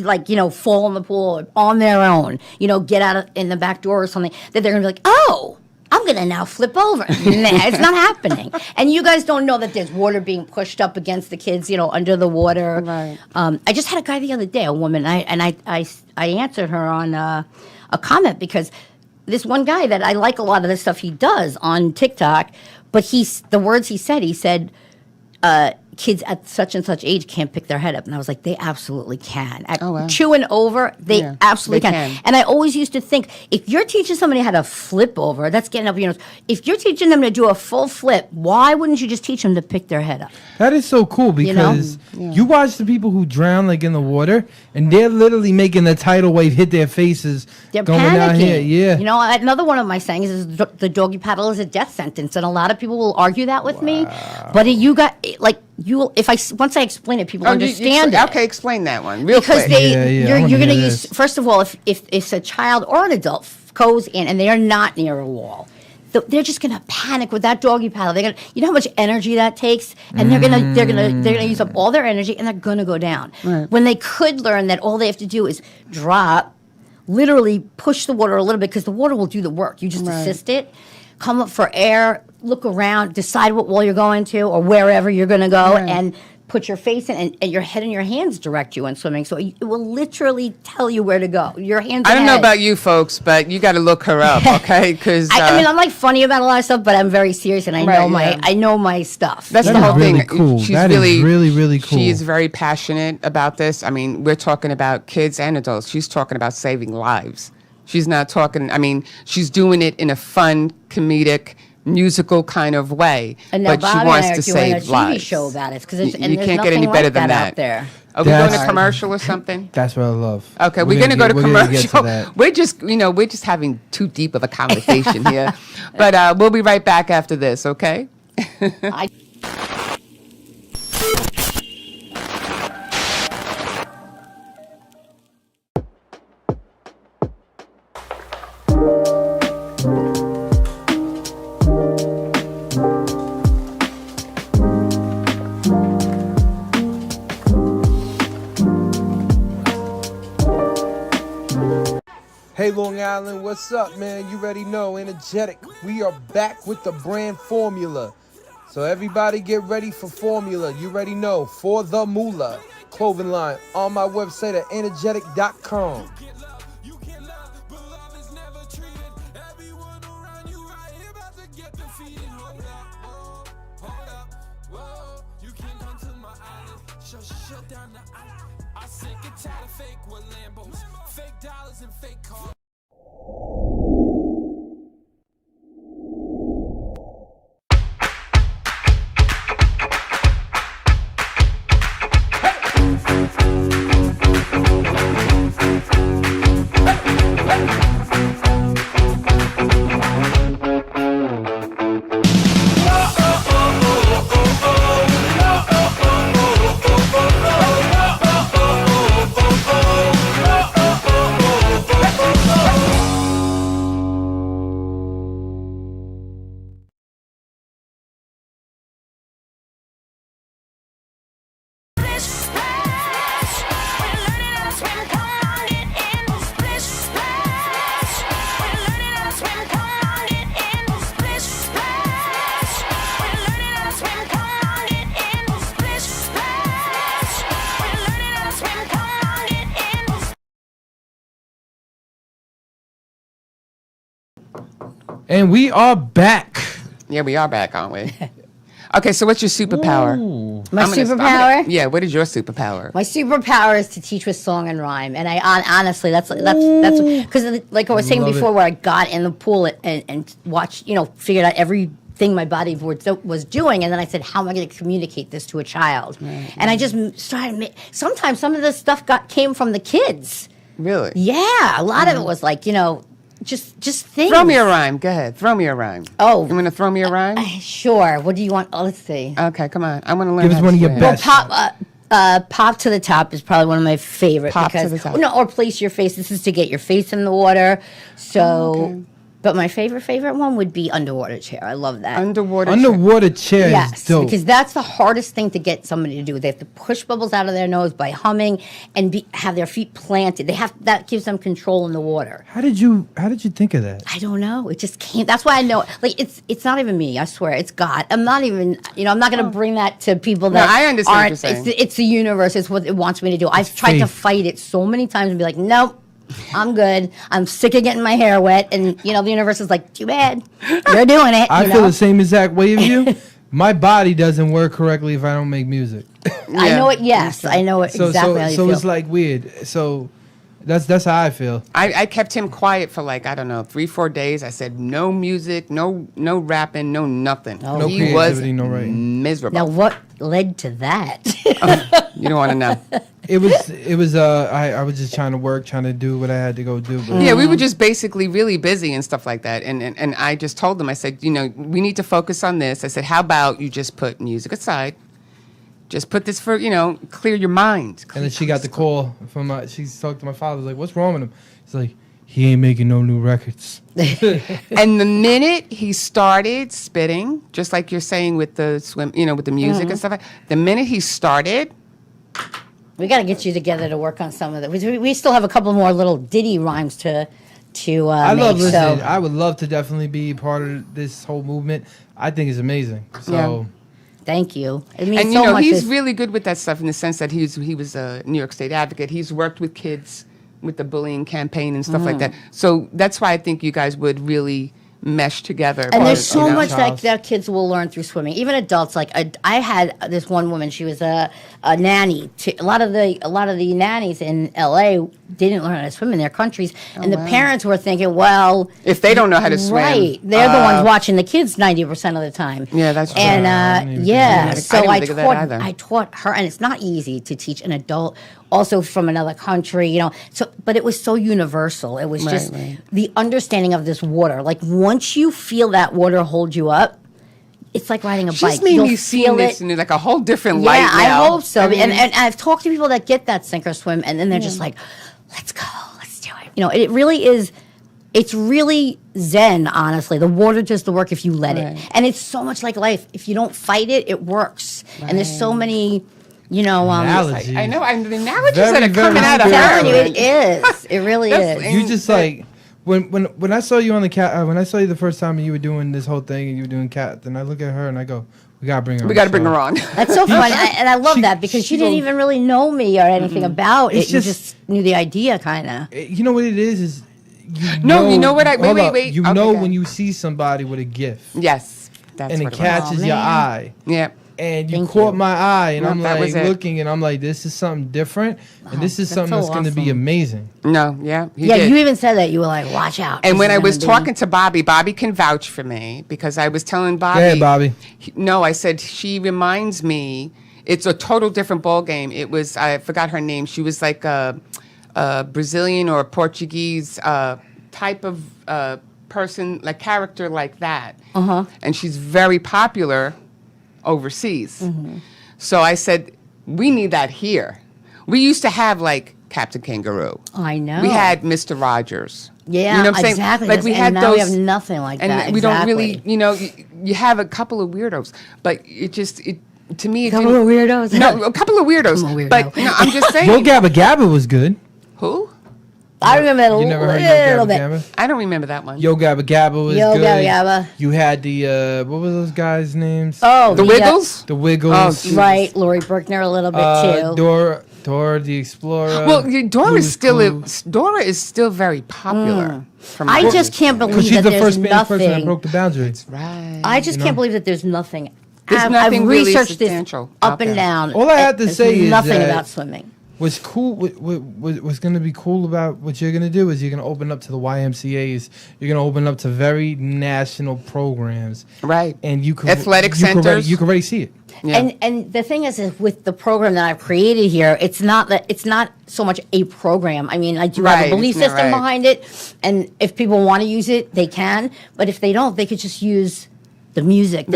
S5: like, fall in the pool on their own, get out in the back door or something, that they're going to be like, oh, I'm going to now flip over. Nah, it's not happening. And you guys don't know that there's water being pushed up against the kids, under the water.
S2: Right.
S5: I just had a guy the other day, a woman, and I answered her on a comment because this one guy that I like a lot of the stuff he does on TikTok, but the words he said, kids at such and such age can't pick their head up. And I was like, they absolutely can. At 2 and over, they absolutely can. And I always used to think, if you're teaching somebody how to flip over, that's getting up your nose. If you're teaching them to do a full flip, why wouldn't you just teach them to pick their head up?
S3: That is so cool because you watch the people who drown like in the water, and they're literally making the tidal wave hit their faces.
S5: They're
S3: going
S5: panicking.
S3: Down here. Yeah.
S5: Another one of my sayings is the doggy paddle is a death sentence, and a lot of people will argue that with me. But once I explain it, people understand it.
S2: Okay, explain that one real
S5: because
S2: quick.
S5: You're going to use, first of all, if a child or an adult goes in and they are not near a wall, they're just going to panic with that doggy paddle. They're gonna, you know how much energy that takes, and they're gonna use up all their energy, and they're going to go down. Right. When they could learn that all they have to do is drop, literally push the water a little bit, because the water will do the work. You just assist it. Come up for air, look around, decide what wall you're going to or wherever you're going to go, and put your face in, and your head and your hands direct you when swimming. So it will literally tell you where to go. Your hands.
S2: I don't know about you folks, but you got to look her up, okay? Because
S5: I mean, I'm like funny about a lot of stuff, but I'm very serious, and I know my stuff.
S2: That's the whole
S3: really
S2: thing.
S3: Cool.
S2: She's
S3: that is really, really cool.
S2: She is very passionate about this. I mean, we're talking about kids and adults. She's talking about saving lives. She's not talking. I mean, she's doing it in a fun, comedic, musical kind of way,
S5: and
S2: but she wants to save
S5: lives.
S2: lives.
S5: TV show about it because
S2: you can't get any better than that
S5: out there.
S2: Are we going to commercial or something?
S3: That's what I love.
S2: Okay, we're going to go to commercial. We're just having too deep of a conversation here, but we'll be right back after this. Okay.
S4: Hey, Long Island, what's up, man? You already know, energetic. We are back with the brand formula. So everybody get ready for formula. You already know, For the Moolah clothing line on my website at energetic.com.
S3: And we are back.
S2: Yeah, we are back, aren't we? Okay, so what's your superpower?
S5: My superpower?
S2: Yeah, what is your superpower?
S5: My superpower is to teach with song and rhyme, and I honestly, that's because like I was saying before, where I got in the pool and watched, figured out everything my body was doing, and then I said, how am I going to communicate this to a child? And I just started. Sometimes some of this stuff came from the kids.
S2: Really?
S5: Yeah, a lot of it was like just things.
S2: Throw me a rhyme. Go ahead. Throw me a rhyme.
S5: Oh.
S2: You want to throw me a rhyme?
S5: Sure. What do you want? Oh, let's see.
S2: Okay, come on. I want to learn.
S3: Give us one of your best.
S5: Pop to the top is probably one of my favorite.
S2: Pop to the top.
S5: Or place your face. This is to get your face in the water. So But my favorite one would be underwater chair. I love that.
S3: Underwater chair is
S5: Yes,
S3: dope.
S5: because that's the hardest thing to get somebody to do. They have to push bubbles out of their nose by humming and have their feet planted. That gives them control in the water.
S3: How did you think of that?
S5: I don't know. It just came. That's why I know. Like it's not even me. I swear, it's God. I'm not even. I'm not going to bring that to people that
S2: I understand what you're
S5: aren't.
S2: saying.
S5: It's the universe. It's what it wants me to do. I've tried to fight it so many times and be like, nope. I'm good. I'm sick of getting my hair wet, and the universe is like, too bad. You're doing it.
S3: I feel the same exact way as you. My body doesn't work correctly if I don't make music.
S5: I know it. Yes, I know it exactly how you feel.
S3: So it's like weird. So that's how I feel.
S2: I kept him quiet for 3-4 days. I said no music, no rapping, no nothing.
S3: No
S2: He
S3: creativity,
S2: was
S3: no writing.
S2: miserable.
S5: Now, what led to that?
S2: You don't want to know.
S3: It was I was just trying to do what I had to go do. But
S2: Yeah, we were just basically really busy and stuff like that. And I just told them, I said, we need to focus on this. I said, how about you just put music aside? Just put this for, clear your mind.
S3: And then she got the call from she talked to my father, like, what's wrong with him? He's like, he ain't making no new records.
S2: And the minute he started spitting, just like you're saying with the with the music and stuff, the minute he started,
S5: We got to get you together to work on some of that. We still have a couple more little ditty rhymes to
S3: I
S5: make.
S3: love listening.
S5: So.
S3: I would love to definitely be part of this whole movement. I think it's amazing. So.
S2: Yeah.
S5: Thank you. It means
S2: and
S5: so much.
S2: he's really good with that stuff in the sense that he was a New York State advocate. He's worked with kids with the bullying campaign and stuff like that. So that's why I think you guys would really mesh together.
S5: And there's so much that kids will learn through swimming. Even adults. Like I had this one woman. She was a nanny. A lot of the nannies in LA didn't learn how to swim in their countries, and the parents were thinking, well,
S2: if they don't know how to swim,
S5: right? They're the ones watching the kids 90% of the time.
S2: Yeah, that's true.
S5: And so
S2: I
S5: taught her, and it's not easy to teach an adult. Also from another country, So, but it was so universal. It was just the understanding of this water. Like once you feel that water hold you up, it's like riding a bike.
S2: Just made me see this in like a whole different light.
S5: Yeah,
S2: now.
S5: I hope so. And I've talked to people that get that sink or swim, and then they're just like, "Let's go, let's do it." It really is. It's really zen, honestly. The water does the work if you let it, and it's so much like life. If you don't fight it, it works. And there's so many.
S3: Analogies.
S2: I know. The analogies that are coming out of
S5: I'm
S2: her.
S5: telling you, it is. It really is.
S3: You just like when I saw you on the cat when I saw you the first time and you were doing this whole thing and you were doing cat, then I look at her and I go, we gotta bring her.
S2: We gotta bring her on.
S5: That's so fun, and I love that because she didn't even really know me or anything about it. You just knew the idea, kind of.
S3: You know what it is. You
S2: know what? Wait.
S3: You know when you see somebody with a gift.
S2: Yes, that's
S3: and
S2: what
S3: it catches your eye.
S2: Yeah.
S3: And you caught my eye, and I'm like looking, and I'm like, this is something different, and this is something that's going to be amazing.
S2: No,
S5: you even said that. You were like, watch out.
S2: And when I was talking to Bobby can vouch for me because I was telling Bobby.
S3: Go ahead, Bobby.
S2: No, I said she reminds me. It's a total different ball game. It was I forgot her name. She was like a Brazilian or a Portuguese type of person, like character like that. And she's very popular overseas. So I said, we need that here. We used to have like Captain Kangaroo.
S5: I know.
S2: We had Mr. Rogers.
S5: Yeah,
S2: you know what I'm saying?
S5: exactly.
S2: Like we had
S5: now
S2: those.
S5: We have nothing like
S2: and
S5: that.
S2: And we don't really, you have a couple of weirdos, but to me,
S5: a couple of weirdos.
S2: No, a couple of weirdos.
S5: I'm a weirdo.
S2: But no, I'm just saying.
S3: Yo Gabba Gabba was good.
S2: Who?
S5: I remember a
S3: You never heard
S5: little
S3: Yo Gabba
S5: bit.
S3: Gabba?
S2: I don't remember that one.
S3: Yo Gabba Gabba was
S5: Yo
S3: good.
S5: Gabba Gabba.
S3: You had the what were those guys' names?
S5: Oh,
S2: the Wiggles?
S3: The Wiggles.
S2: Oh,
S5: right. Lori Berkner a little bit too.
S3: Dora the Explorer.
S2: Well, Dora is still very popular.
S5: I just can't believe
S3: because she's
S5: that
S3: the
S5: there's
S3: first Spanish person that
S5: nothing.
S3: broke the boundaries.
S2: Right.
S5: I just can't believe that there's nothing.
S2: There's nothing
S5: I've
S2: really
S5: researched this
S2: substantial
S5: up
S2: out
S5: and
S2: there.
S5: down.
S3: All I have to
S5: There's
S3: say is
S5: nothing
S3: that
S5: about swimming.
S3: What's cool? What's going to be cool about what you're going to do is you're going to open up to the YMCA's. You're going to open up to very national programs,
S2: Right.
S3: And you can
S2: Athletic centers.
S3: You can already see it.
S2: Yeah.
S5: And the thing is with the program that I've created here, it's not so much a program. I mean, I do have a belief system behind it, and if people want to use it, they can. But if they don't, they could just use the music.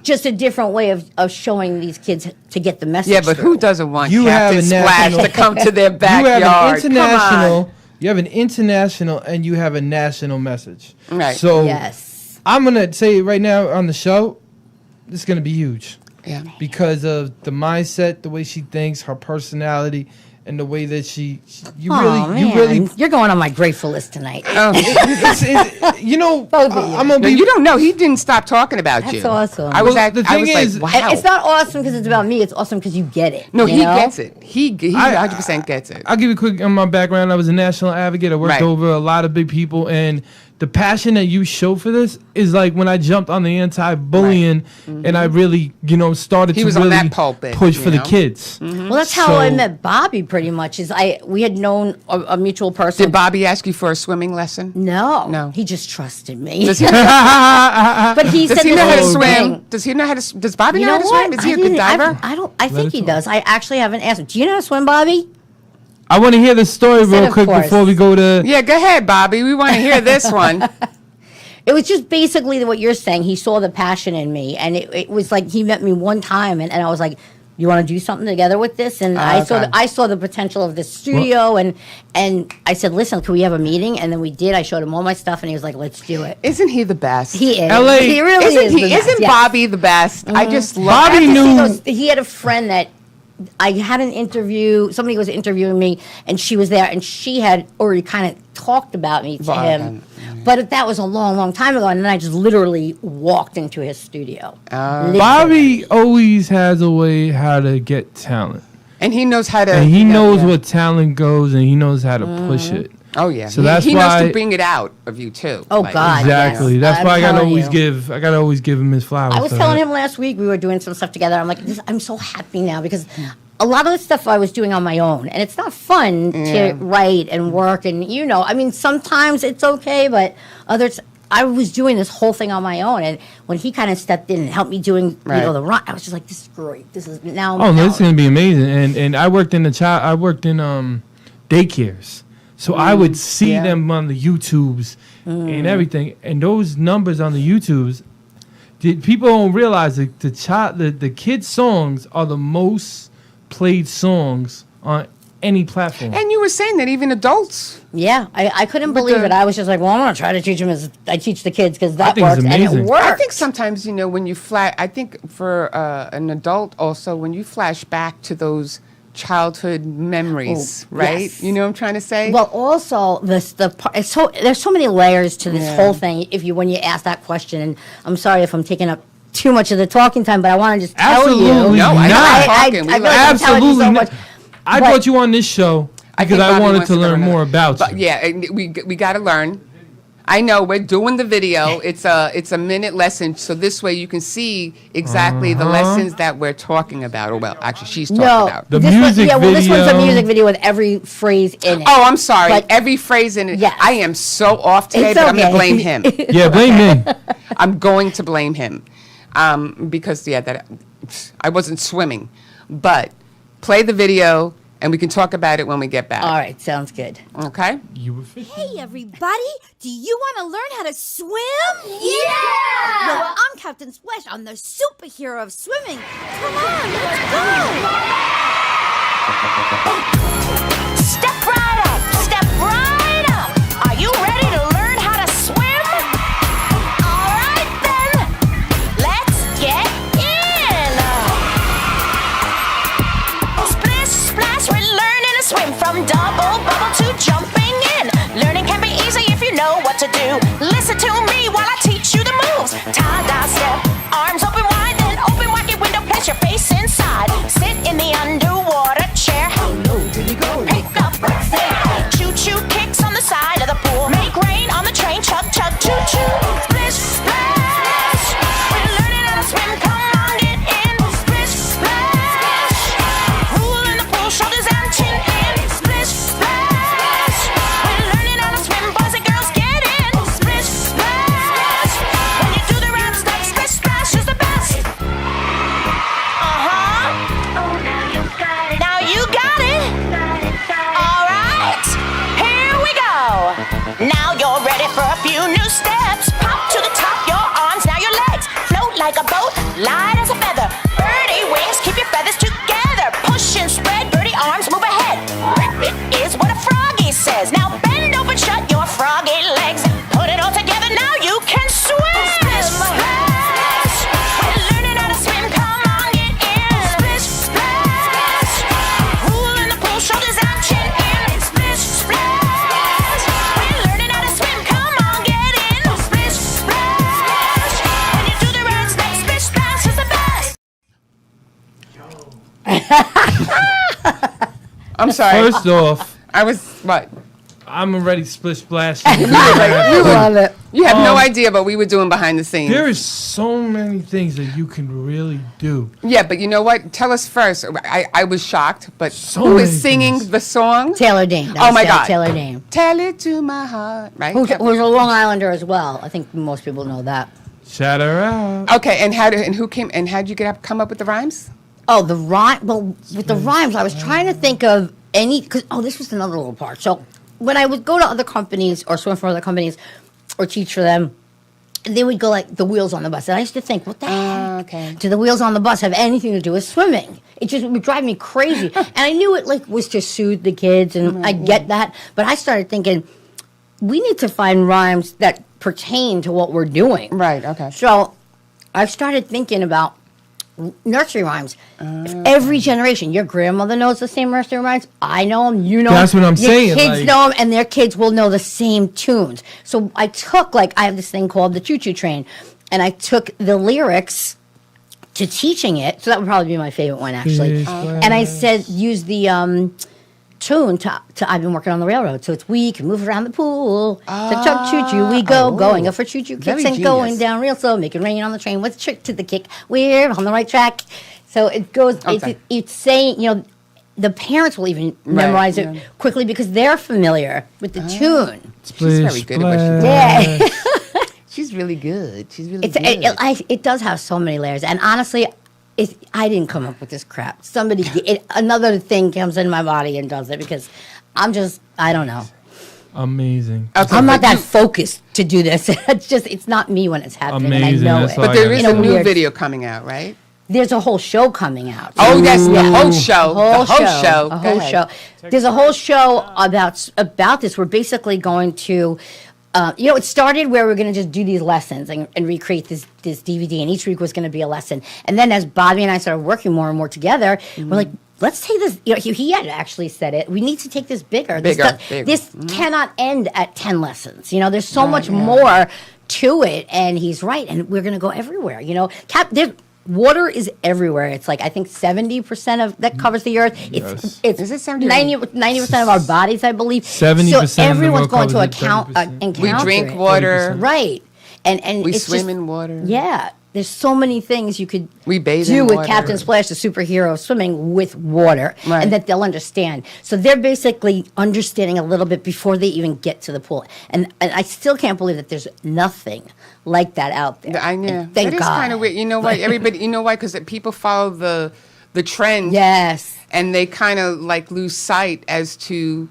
S5: Just a different way of showing these kids to get the message.
S2: Yeah, but who doesn't want
S3: You have
S2: Captain
S3: a
S2: Splash
S3: national-
S2: to come to their backyard?
S3: You have an international. You have an international and you have a national message.
S2: Right.
S3: So
S5: Yes.
S3: I'm going to say right now on the show, this is going to be huge.
S2: Yeah.
S3: Because of the mindset, the way she thinks, her personality, and the way that you
S5: Man.
S3: really,
S5: You're going on my grateful list tonight.
S3: you know,
S5: Both of you.
S3: I'm gonna
S2: No,
S3: be.
S2: you don't know. He didn't stop talking about
S5: That's
S2: you.
S5: awesome.
S2: I was,
S3: Well,
S2: at,
S3: the
S2: I
S3: thing
S2: was
S3: is-
S2: like, wow.
S5: It's not awesome because it's about me. It's awesome because you get it.
S2: No,
S5: you
S2: he
S5: know?
S2: gets it. He 100% gets it.
S3: I'll give you a quick on my background. I was a national advocate. I worked
S2: Right.
S3: over a lot of big people, and the passion that you show for this is like when I jumped on the anti-bullying, and I really, started
S2: He
S3: to
S2: was on
S3: really
S2: that pulpit,
S3: push
S2: you
S3: for the
S2: know?
S3: kids.
S5: Well, that's how I
S3: So-
S5: met Bobby. Pretty much we had known a mutual person.
S2: Did Bobby ask you for a swimming lesson?
S5: No,
S2: No.
S5: He just trusted me.
S2: Does he,
S5: but he
S2: does
S5: said
S2: he
S5: the
S2: know how to
S5: same
S2: swim?
S5: thing.
S2: Does he know how to? Does Bobby
S5: You
S2: know
S5: know
S2: how to
S5: what?
S2: swim? Is he a good diver?
S5: I think
S3: us
S5: he
S3: know.
S5: does. I actually haven't asked him. Do you know how to swim, Bobby?
S3: I want to hear the story
S5: said,
S3: real
S5: of
S3: quick
S5: course.
S3: before we go to.
S2: Yeah, go ahead, Bobby. We want to hear this one.
S5: It was just basically what you're saying. He saw the passion in me, and it was like he met me one time, and I was like, "You want to do something together with this?" And
S2: okay.
S5: I saw the potential of this studio, and I said, "Listen, can we have a meeting?" And then we did. I showed him all my stuff, and he was like, "Let's do it."
S2: Isn't he the best?
S5: He is.
S3: LA
S5: He really
S2: Isn't
S5: is.
S2: he?
S5: the best,
S2: Isn't
S5: yes.
S2: Bobby the best? I just love.
S3: Bobby
S5: I have to
S3: knew-
S5: see those- he had a friend that I had an interview. Somebody was interviewing me, and she was there, and she had already kind of talked about me to
S2: Well,
S5: him. But that was a long, long time ago, and then I just literally walked into his studio. Literally.
S3: Bobby always has a way how to get talent,
S2: And he knows how to.
S3: and he
S2: you know,
S3: knows
S2: yeah.
S3: where talent goes, and he knows how to push it.
S2: Oh yeah.
S3: So that's
S2: he knows
S3: why-
S2: to bring it out of you too.
S5: Oh, God.
S3: Exactly.
S5: yes.
S3: That's
S5: I'm
S3: why I gotta
S5: telling
S3: always
S5: you.
S3: give. I gotta always give him his flowers.
S5: I was
S3: for
S5: telling
S3: that.
S5: him last week we were doing some stuff together. I'm like, I'm so happy now because a lot of the stuff I was doing on my own, and it's not fun to write and work, and I mean, sometimes it's okay, but others. I was doing this whole thing on my own, and when he kind of stepped in and helped me doing
S2: Right.
S5: the run, I was just like, this is great. This is now.
S3: Oh, no,
S5: now-
S3: it's gonna be amazing. And I worked in daycares, so I would see
S2: Yeah.
S3: them on the YouTubes and everything. And those numbers on the YouTubes, people don't realize that the kids' songs are the most played songs on any platform.
S2: And you were saying that even adults.
S5: Yeah, I couldn't
S2: But
S5: believe
S2: the-
S5: it. I was just like, well, I'm gonna try to teach them as I teach the kids because that
S3: think it's
S5: works, and it
S3: amazing.
S5: works.
S2: I think sometimes when you flash. I think for an adult also when you flash back to those childhood memories,
S5: Oh,
S2: right?
S5: yes.
S2: You know what I'm trying to say?
S5: Well, also there's so many layers to this
S2: Yeah.
S5: whole thing. When you ask that question, and I'm sorry if I'm taking up too much of the talking time, but I want to just tell
S3: Absolutely
S5: you.
S2: No, I know
S3: not.
S2: I'm talking. We
S5: I feel
S2: love
S5: like I'm telling you
S3: Absolutely
S5: so
S3: not.
S5: much.
S3: I
S5: but-
S3: brought you on this show because
S2: think
S3: I
S2: Bobby
S3: wanted
S2: wants
S3: to
S2: go
S3: learn
S2: into
S3: more
S2: that.
S3: about
S2: But
S3: you.
S2: yeah, and we got to learn. I know we're doing the video. It's a minute lesson, so this way you can see exactly the lessons that we're talking about. Or well, actually, she's talking
S5: No,
S2: about.
S3: The
S5: this
S3: music
S5: this one's a
S3: video.
S5: music video with every phrase in it.
S2: Oh, I'm sorry.
S5: But-
S2: Every phrase in it.
S5: Yes.
S2: I am so off today,
S5: It's
S2: but I'm going
S5: okay.
S2: to blame him.
S3: Yeah, blame me.
S2: I'm going to blame him because that I wasn't swimming. But play the video, and we can talk about it when we get back.
S5: All right, sounds good.
S2: Okay.
S3: You were fishing.
S8: Hey everybody, do you want to learn how to swim? Yeah! Well, I'm Kaptain Splash. I'm the superhero of swimming. Come on, let's go!
S9: Step right up, step right up. Are you ready to learn how to swim? All right then, let's get in. Splish, splash, we're learning to swim from double bubble to jumping in. Learning can be easy if you know what to do. Listen to me while I teach you the moves. Tie-dye step, arms open wide, then open wide your window, place your face inside. Sit in the underwater chair. How low can you go? Pick up, choo-choo kicks on the side of the pool. Make rain on the train, chug, chug, choo-choo. Splish, splash, we're learning how to swim. Come on, get in. Splish, splash, rule in the pool, shoulders and chin in. Splish, splash, we're learning how to swim. Boys and girls, get in. Splish, splash, when you do the right stuff, splish, splash is the best. Oh, now you got it. All right, here we go. Now you're ready for a few new steps. Pop to the top, your arms, now your legs. Float like a boat, light as a feather. Birdie wings, keep your feathers together. Push and spread, birdie arms, move ahead. It is what a froggy says. Now bend
S2: I'm sorry.
S3: First off,
S2: I was what?
S3: I'm already split splash.
S2: You
S5: love it.
S2: You have no idea what we were doing behind the scenes.
S3: There is so many things that you can really do.
S2: Yeah, but you know what? Tell us first. I was shocked, but
S3: So
S2: who
S3: many
S2: is singing
S3: things.
S2: the song?
S5: Taylor Dane.
S2: Oh my God.
S5: Taylor Dane.
S2: Tell it to my heart. Right?
S5: Who's a Long Islander as well. I think most people know that.
S3: Shout her out.
S2: Okay, and who came and how'd you come up with the rhymes?
S5: Oh, the rhyme. Well, with the rhymes, I was trying to think of any. This was another little part. So when I would go to other companies or swim for other companies or teach for them, they would go like the wheels on the bus. And I used to think, what the heck?
S2: Okay.
S5: Do the wheels on the bus have anything to do with swimming? It just would drive me crazy. And I knew it like was to soothe the kids, and I get that. But I started thinking, we need to find rhymes that pertain to what we're doing.
S2: Right, okay.
S5: So I've started thinking about nursery rhymes. Every generation, your grandmother knows the same nursery rhymes. I know them. You know them.
S3: That's what I'm
S5: your
S3: saying,
S5: Kids
S3: like-
S5: know them, and their kids will know the same tunes. So I took I have this thing called the Choo Choo Train, and I took the lyrics to teaching it. So that would probably be my favorite one, actually. And I said use the tune to I've been working on the railroad, so it's we can move around the pool. To chug choo choo we go, going up for choo choo
S2: Very
S5: kicks and going
S2: genius.
S5: down real slow, make it rain on the train. What's the trick to the kick? We're on the right track. So it goes.
S2: Okay.
S5: It's saying, the parents will even memorize it quickly because they're familiar with the tune.
S2: She's very good at what she does.
S5: Yeah,
S2: She's really good. She's really
S5: it's
S2: good.
S5: it does have so many layers, and honestly. I didn't come up with this crap. Somebody, another thing comes in my body and does it because I don't know.
S3: Amazing.
S2: Okay,
S5: I'm not
S2: but
S5: that focused to do this. It's not me when it's happening,
S3: Amazing,
S5: and I know
S3: that's
S5: it.
S3: all
S2: But there is
S5: In
S2: a new
S5: weird-
S2: video coming out, right?
S5: There's a whole show coming out.
S2: Oh, yes, the
S5: Yeah.
S2: whole show.
S5: A
S2: The whole show.
S5: A
S2: Go
S5: whole
S2: ahead.
S5: show. There's a whole show about this. We're basically going to, it started where we're going to just do these lessons and recreate this DVD, and each week was going to be a lesson. And then as Bobby and I started working more and more together, we're like, let's take this. He had actually said it. We need to take this bigger.
S2: Bigger.
S5: This cannot end at 10 lessons. There's so much more to it, and he's right. And we're going to go everywhere. Water is everywhere. It's I think 70% of that covers the earth.
S3: Yes.
S5: It's
S2: Is it 70?
S5: 90% of our bodies, I believe.
S3: 70%
S5: So everyone's going to
S3: covers it, 30%.
S2: We drink water.
S5: right? And
S2: We
S5: it's
S2: swim
S5: just-
S2: in water.
S5: Yeah, there's so many things you could
S2: We bathe
S5: do
S2: in
S5: with
S2: water.
S5: Kaptain Splash, the superhero of swimming with water,
S2: Right.
S5: and that they'll understand. So they're basically understanding a little bit before they even get to the pool. And I still can't believe that there's nothing like that out there.
S2: I know.
S5: And thank
S2: It is
S5: God.
S2: kind of weird. You know why? Everybody, because people follow the trend.
S5: Yes.
S2: And they kind of lose sight as to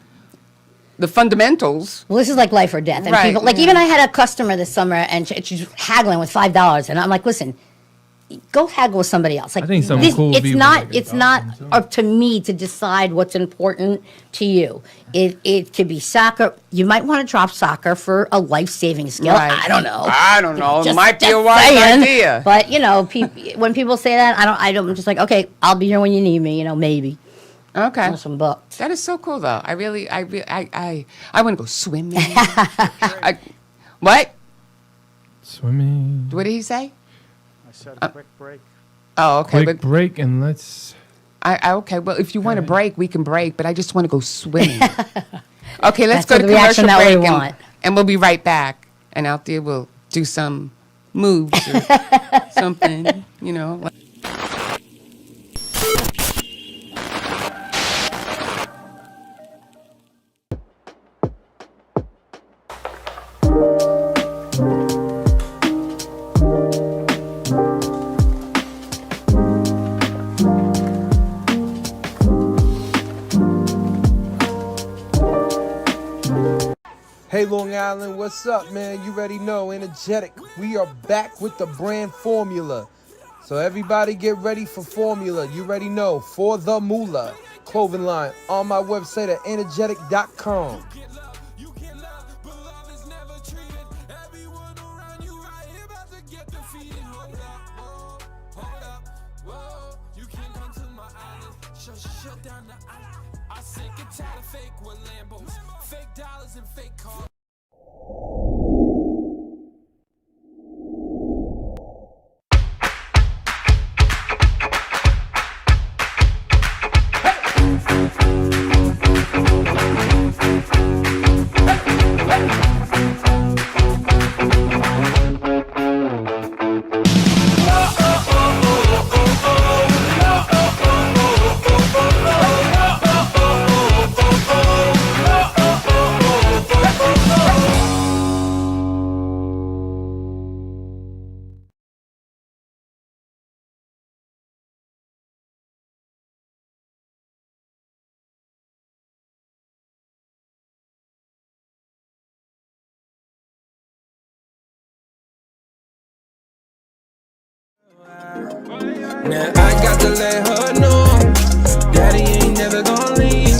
S2: the fundamentals.
S5: Well, this is like life or death. And
S2: Right,
S5: people,
S2: yeah.
S5: even I had a customer this summer, and she's haggling with $5, and I'm like, listen, go haggle with somebody else.
S3: I think someone cool would be
S5: It's
S3: with
S5: not
S3: $1
S5: up to me to decide what's important to you. It could be soccer. You might want to drop soccer for a life-saving skill.
S2: Right.
S5: I don't know.
S2: I don't know. It
S5: Just-
S2: might be
S5: just
S2: a wise
S5: saying.
S2: idea.
S5: But when people say that, I'm just like, okay, I'll be here when you need me. Maybe.
S2: Okay.
S5: Or some books.
S2: That is so cool, though. I want to go swimming. What?
S3: Swimming.
S2: What did he say?
S10: I said a quick break.
S2: Oh, okay.
S3: Quick break and let's.
S2: Okay. Well, if you want to break, we can break. But I just want to go swimming. Okay, let's
S5: That's
S2: go to
S5: the reaction
S2: commercial
S5: that we
S2: break,
S5: want.
S2: and we'll be right back. And out there, we'll do some moves or something.
S4: Hey Long Island, what's up, man? You already know, energetic. We are back with the brand formula. So everybody get ready for formula. You already know, for the moolah clothing line on my website at energetic.com.
S1: Now I got to let her know, Daddy ain't never gonna leave.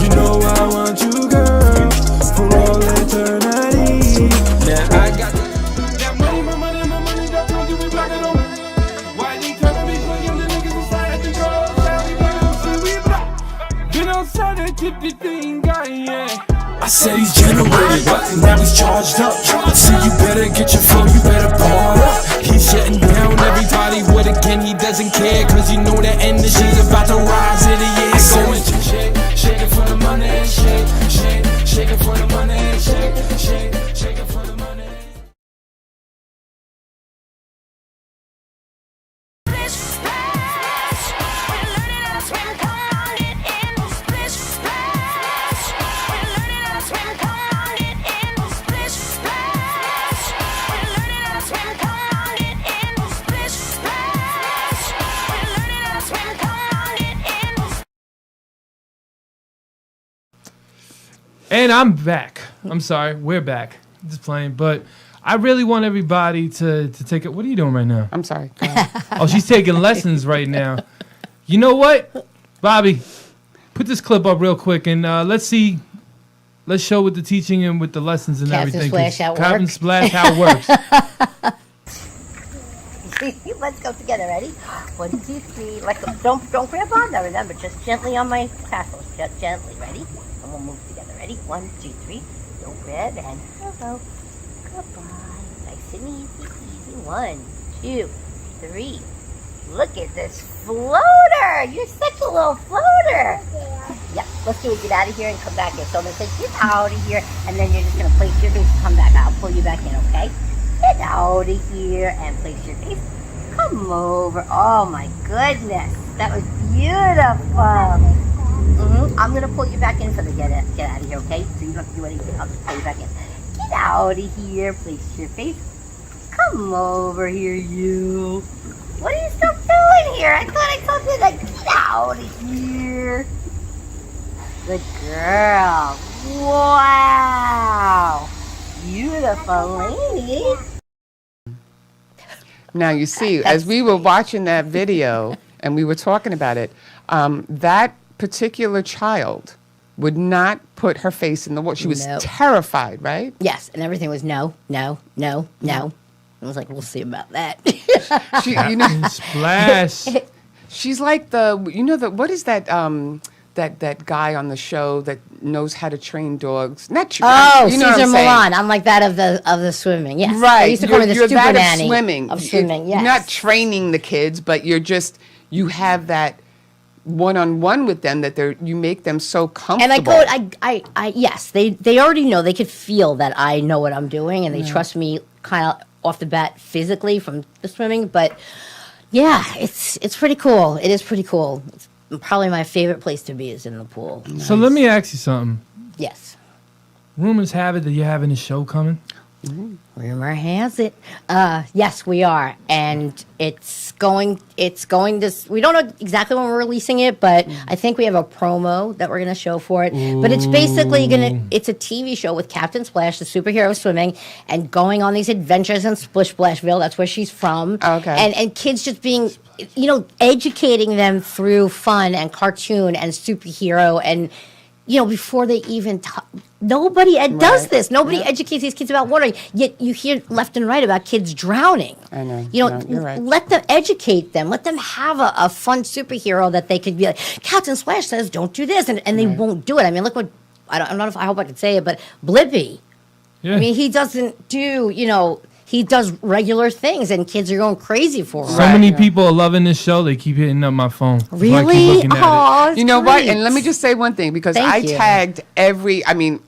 S1: You know I want you, girl, for all eternity. Now I got that money, my money, my money, that's what you be blocking on. Why they tell me for you, the niggas inside the girls, we block. Been outside that tip the thing, guy, yeah. I said he's generated, now he's charged up. So you better get your flow, you better bar up. He's shutting down everybody with again, he doesn't care. Cause you know that energy's about to rise in the air. Going shake it for the money, shake it for the money, shake it for the money.
S3: And I'm back. I'm sorry, we're back. Just playing, but I really want everybody to take it. What are you doing right now?
S2: I'm sorry.
S3: Oh, she's taking lessons right now. You know what, Bobby? Put this clip up real quick and let's see. Let's show with the teaching and with the lessons and
S11: Kaptain
S3: everything.
S11: Splash, how it
S3: Kaptain
S11: works.
S3: Splash, how it works.
S11: Let's go together. Ready? 1, 2, 3. Like don't grab on though. Remember, just gently on my tassels. Just gently. Ready? And we'll move together. Ready? 1, 2, 3. Don't grab and hello. Goodbye. Nice and easy. 1, 2, 3. Look at this floater. You're such a little floater. Yep. Let's do it. Get out of here and come back in. So I'm gonna say get out of here, and then you're just gonna place your face and come back. I'll pull you back in. Okay? Get out of here and place your face. Come over. Oh my goodness. That was beautiful. I'm going to pull you back in so get out of here, okay? So you don't have to do anything. I'll just pull you back in. Get out of here. Place your face. Come over here, you. What are you still doing here? I thought I told you to get out of here. Good girl. Wow. Beautiful lady.
S2: Now, you see, as we were watching that video and we were talking about it, that particular child would not put her face in the water. She was terrified, right?
S11: Yes, and everything was no. I was like, we'll see about that.
S2: She, you know,
S3: Splash.
S2: She's like what is that that guy on the show that knows how to train dogs? Not you know
S11: Caesar
S2: what I'm saying?
S11: Milan. I'm like that of the swimming. Yes,
S2: Right.
S11: They used to call me the
S2: you're
S11: super
S2: that
S11: nanny
S2: of swimming.
S11: Of swimming, yes.
S2: You're not training the kids, but you have that one-on-one with them that you make them so comfortable.
S11: And I yes, they already know. They could feel that I know what I'm doing, and they trust me kind of off the bat physically from the swimming. But yeah, it's pretty cool. It is pretty cool. It's probably my favorite place to be is in the pool.
S3: So let me ask you something.
S11: Yes.
S3: Rumors have it that you're having a show coming.
S11: Rumor has it. Yes, we are, and it's going to. We don't know exactly when we're releasing it, but I think we have a promo that we're going to show for it. But it's basically it's a TV show with Kaptain Splash, the superhero of swimming, and going on these adventures in Splish Splashville. That's where she's from.
S2: Okay.
S11: And kids just being, educating them through fun and cartoon and superhero and. Before they even nobody does this. Nobody educates these kids about water. Yet you hear left and right about kids drowning.
S2: I know.
S11: You're
S2: right.
S11: Let them educate them. Let them have a fun superhero that they could be like, Kaptain Splash says don't do this, and they won't do it. I mean, look what, I don't know if I hope I can say it, but Blippi. Yeah. I mean, he doesn't do, he does regular things, and kids are going crazy for him.
S3: So many people are loving this show. They keep hitting up my phone.
S11: Really?
S3: Oh,
S2: you know what? And let me just say one thing, because
S11: Thank you.
S2: tagged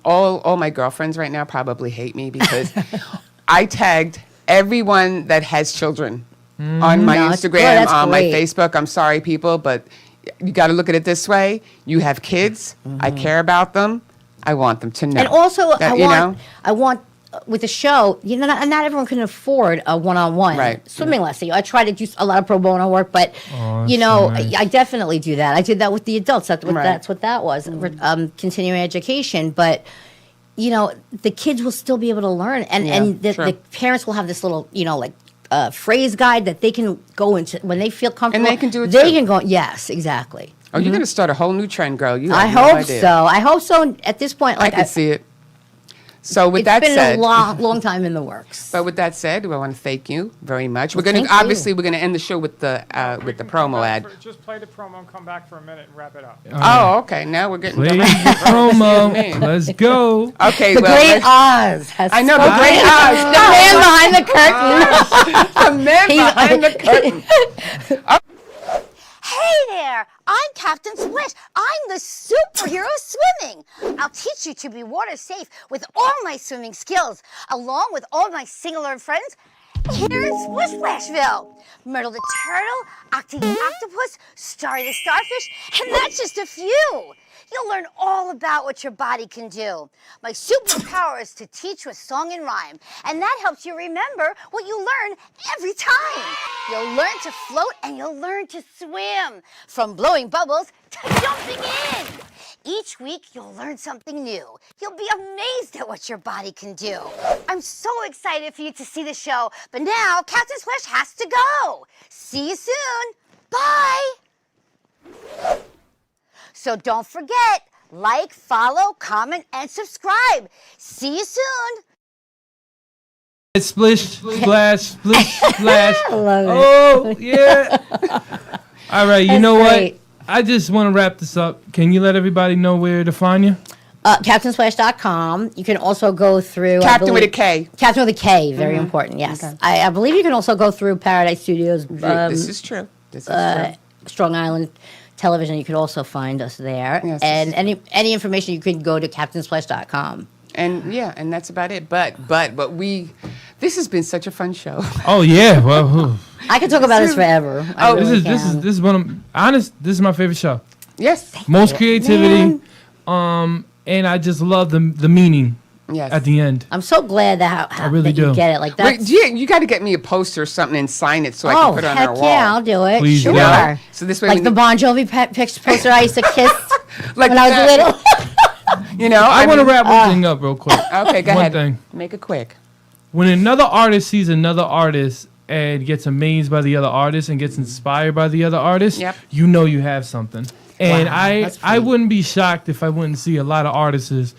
S2: all my girlfriends right now probably hate me because I tagged everyone that has children on my Instagram, on my Facebook. I'm sorry, people, but you got to look at it this way. You have kids. I care about them. I want them to know.
S11: And also,
S2: that,
S11: I want with the show, not everyone can afford a one-on-one swimming lesson. I try to do a lot of pro bono work, but
S3: so nice.
S11: I definitely do that. I did that with the adults. That's what that was. Continuing education, but the kids will still be able to learn, and the parents will have this little, phrase guide that they can go into when they feel comfortable.
S2: And they can do it
S11: They
S2: too.
S11: can go. Yes, exactly.
S2: Oh, you're going to start a whole new trend, girl. You
S11: I
S2: have no
S11: hope
S2: idea.
S11: so. I hope so. At this point,
S2: I
S11: like
S2: can see it. So with that
S11: it's been
S2: said,
S11: a long time in the works.
S2: but with that said, I want to thank you very much. We're
S11: Well,
S2: going to
S11: thank
S2: obviously
S11: you.
S2: we're going to end the show with the promo ad.
S10: Just play the promo and come back for a minute and wrap it up.
S2: Oh, okay. Now we're getting
S3: Play the
S2: Excuse me.
S3: promo. Let's go.
S2: Okay,
S11: The
S2: well,
S11: Great
S2: let's-
S11: Oz has
S2: I know the
S11: spoken.
S2: Great Oz.
S11: The man behind the curtain.
S2: The man behind the curtain.
S8: Hey there! I'm Kaptain Splash. I'm the superhero of swimming. I'll teach you to be water safe with all my swimming skills, along with all my sing-along friends here in Splish Splashville. Myrtle the turtle, Octi the octopus, Starry the starfish, and that's just a few. You'll learn all about what your body can do. My superpower is to teach with song and rhyme, and that helps you remember what you learn every time. You'll learn to float and you'll learn to swim, from blowing bubbles to jumping in. Each week, you'll learn something new. You'll be amazed at what your body can do. I'm so excited for you to see the show, but now Kaptain Splash has to go. See you soon. Bye. So don't forget, like, follow, comment, and subscribe. See you soon.
S3: Splish, splash, splish, splash.
S11: I love it.
S3: Oh, yeah. All right, you
S11: That's
S3: know
S11: great.
S3: what? I just want to wrap this up. Can you let everybody know where to find you?
S11: CaptainSplash.com. You can also go through
S2: Captain with a K.
S11: Captain with a K. Very important. Yes,
S2: Okay.
S11: I believe you can also go through Paradise Studios.
S2: This is true. This is true.
S11: Strong Island Television. You can also find us there.
S2: Yes,
S11: and any information you can go to CaptainSplash.com.
S2: And yeah, and that's about it. But this has been such a fun show.
S3: Oh yeah, well,
S11: I could talk about this forever. I really
S3: this is one of honest. This is my favorite show.
S2: Yes.
S3: Most creativity, and I just love the meaning.
S2: Yes.
S3: At the end.
S11: I'm so glad that
S3: I really
S11: that you
S3: do.
S11: get it like that.
S2: Wait, you got to get me a poster or something and sign it so I can put it on
S11: heck
S2: our wall.
S11: yeah, I'll do it.
S3: Please
S11: sure.
S3: do.
S2: Yeah. So this way
S11: Like
S2: we
S11: the Bon Jovi poster I used to kiss
S2: like
S11: when I was
S2: that.
S11: little.
S2: You know,
S3: I want to
S2: mean-
S3: wrap one thing up real quick.
S2: Okay, go
S3: one
S2: ahead.
S3: thing.
S2: Make it quick.
S3: When another artist sees another artist and gets amazed by the other artist and gets inspired by the other artist,
S2: Yep.
S3: you know you have something. And
S2: Wow, that's
S3: I
S2: sweet.
S3: wouldn't be shocked if I wouldn't see a lot of artists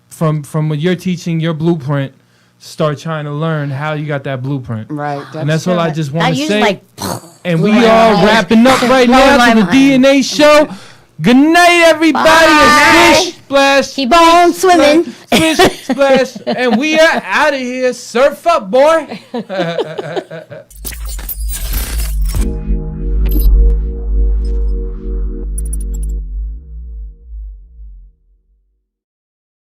S3: from what you're teaching, your blueprint, start trying to learn how you got that blueprint.
S2: Right.
S3: And that's all I just want
S11: I
S3: to
S11: use
S3: say.
S11: like
S3: And we
S11: blowing
S3: are
S11: my
S3: wrapping up right
S11: blowing
S3: now
S11: my
S3: to the
S11: mind.
S3: DNA show. Good night, everybody.
S11: Bye.
S3: Splish, splash.
S11: keep on swimming.
S3: Splish, splash. And we are out of here. Surf up, boy.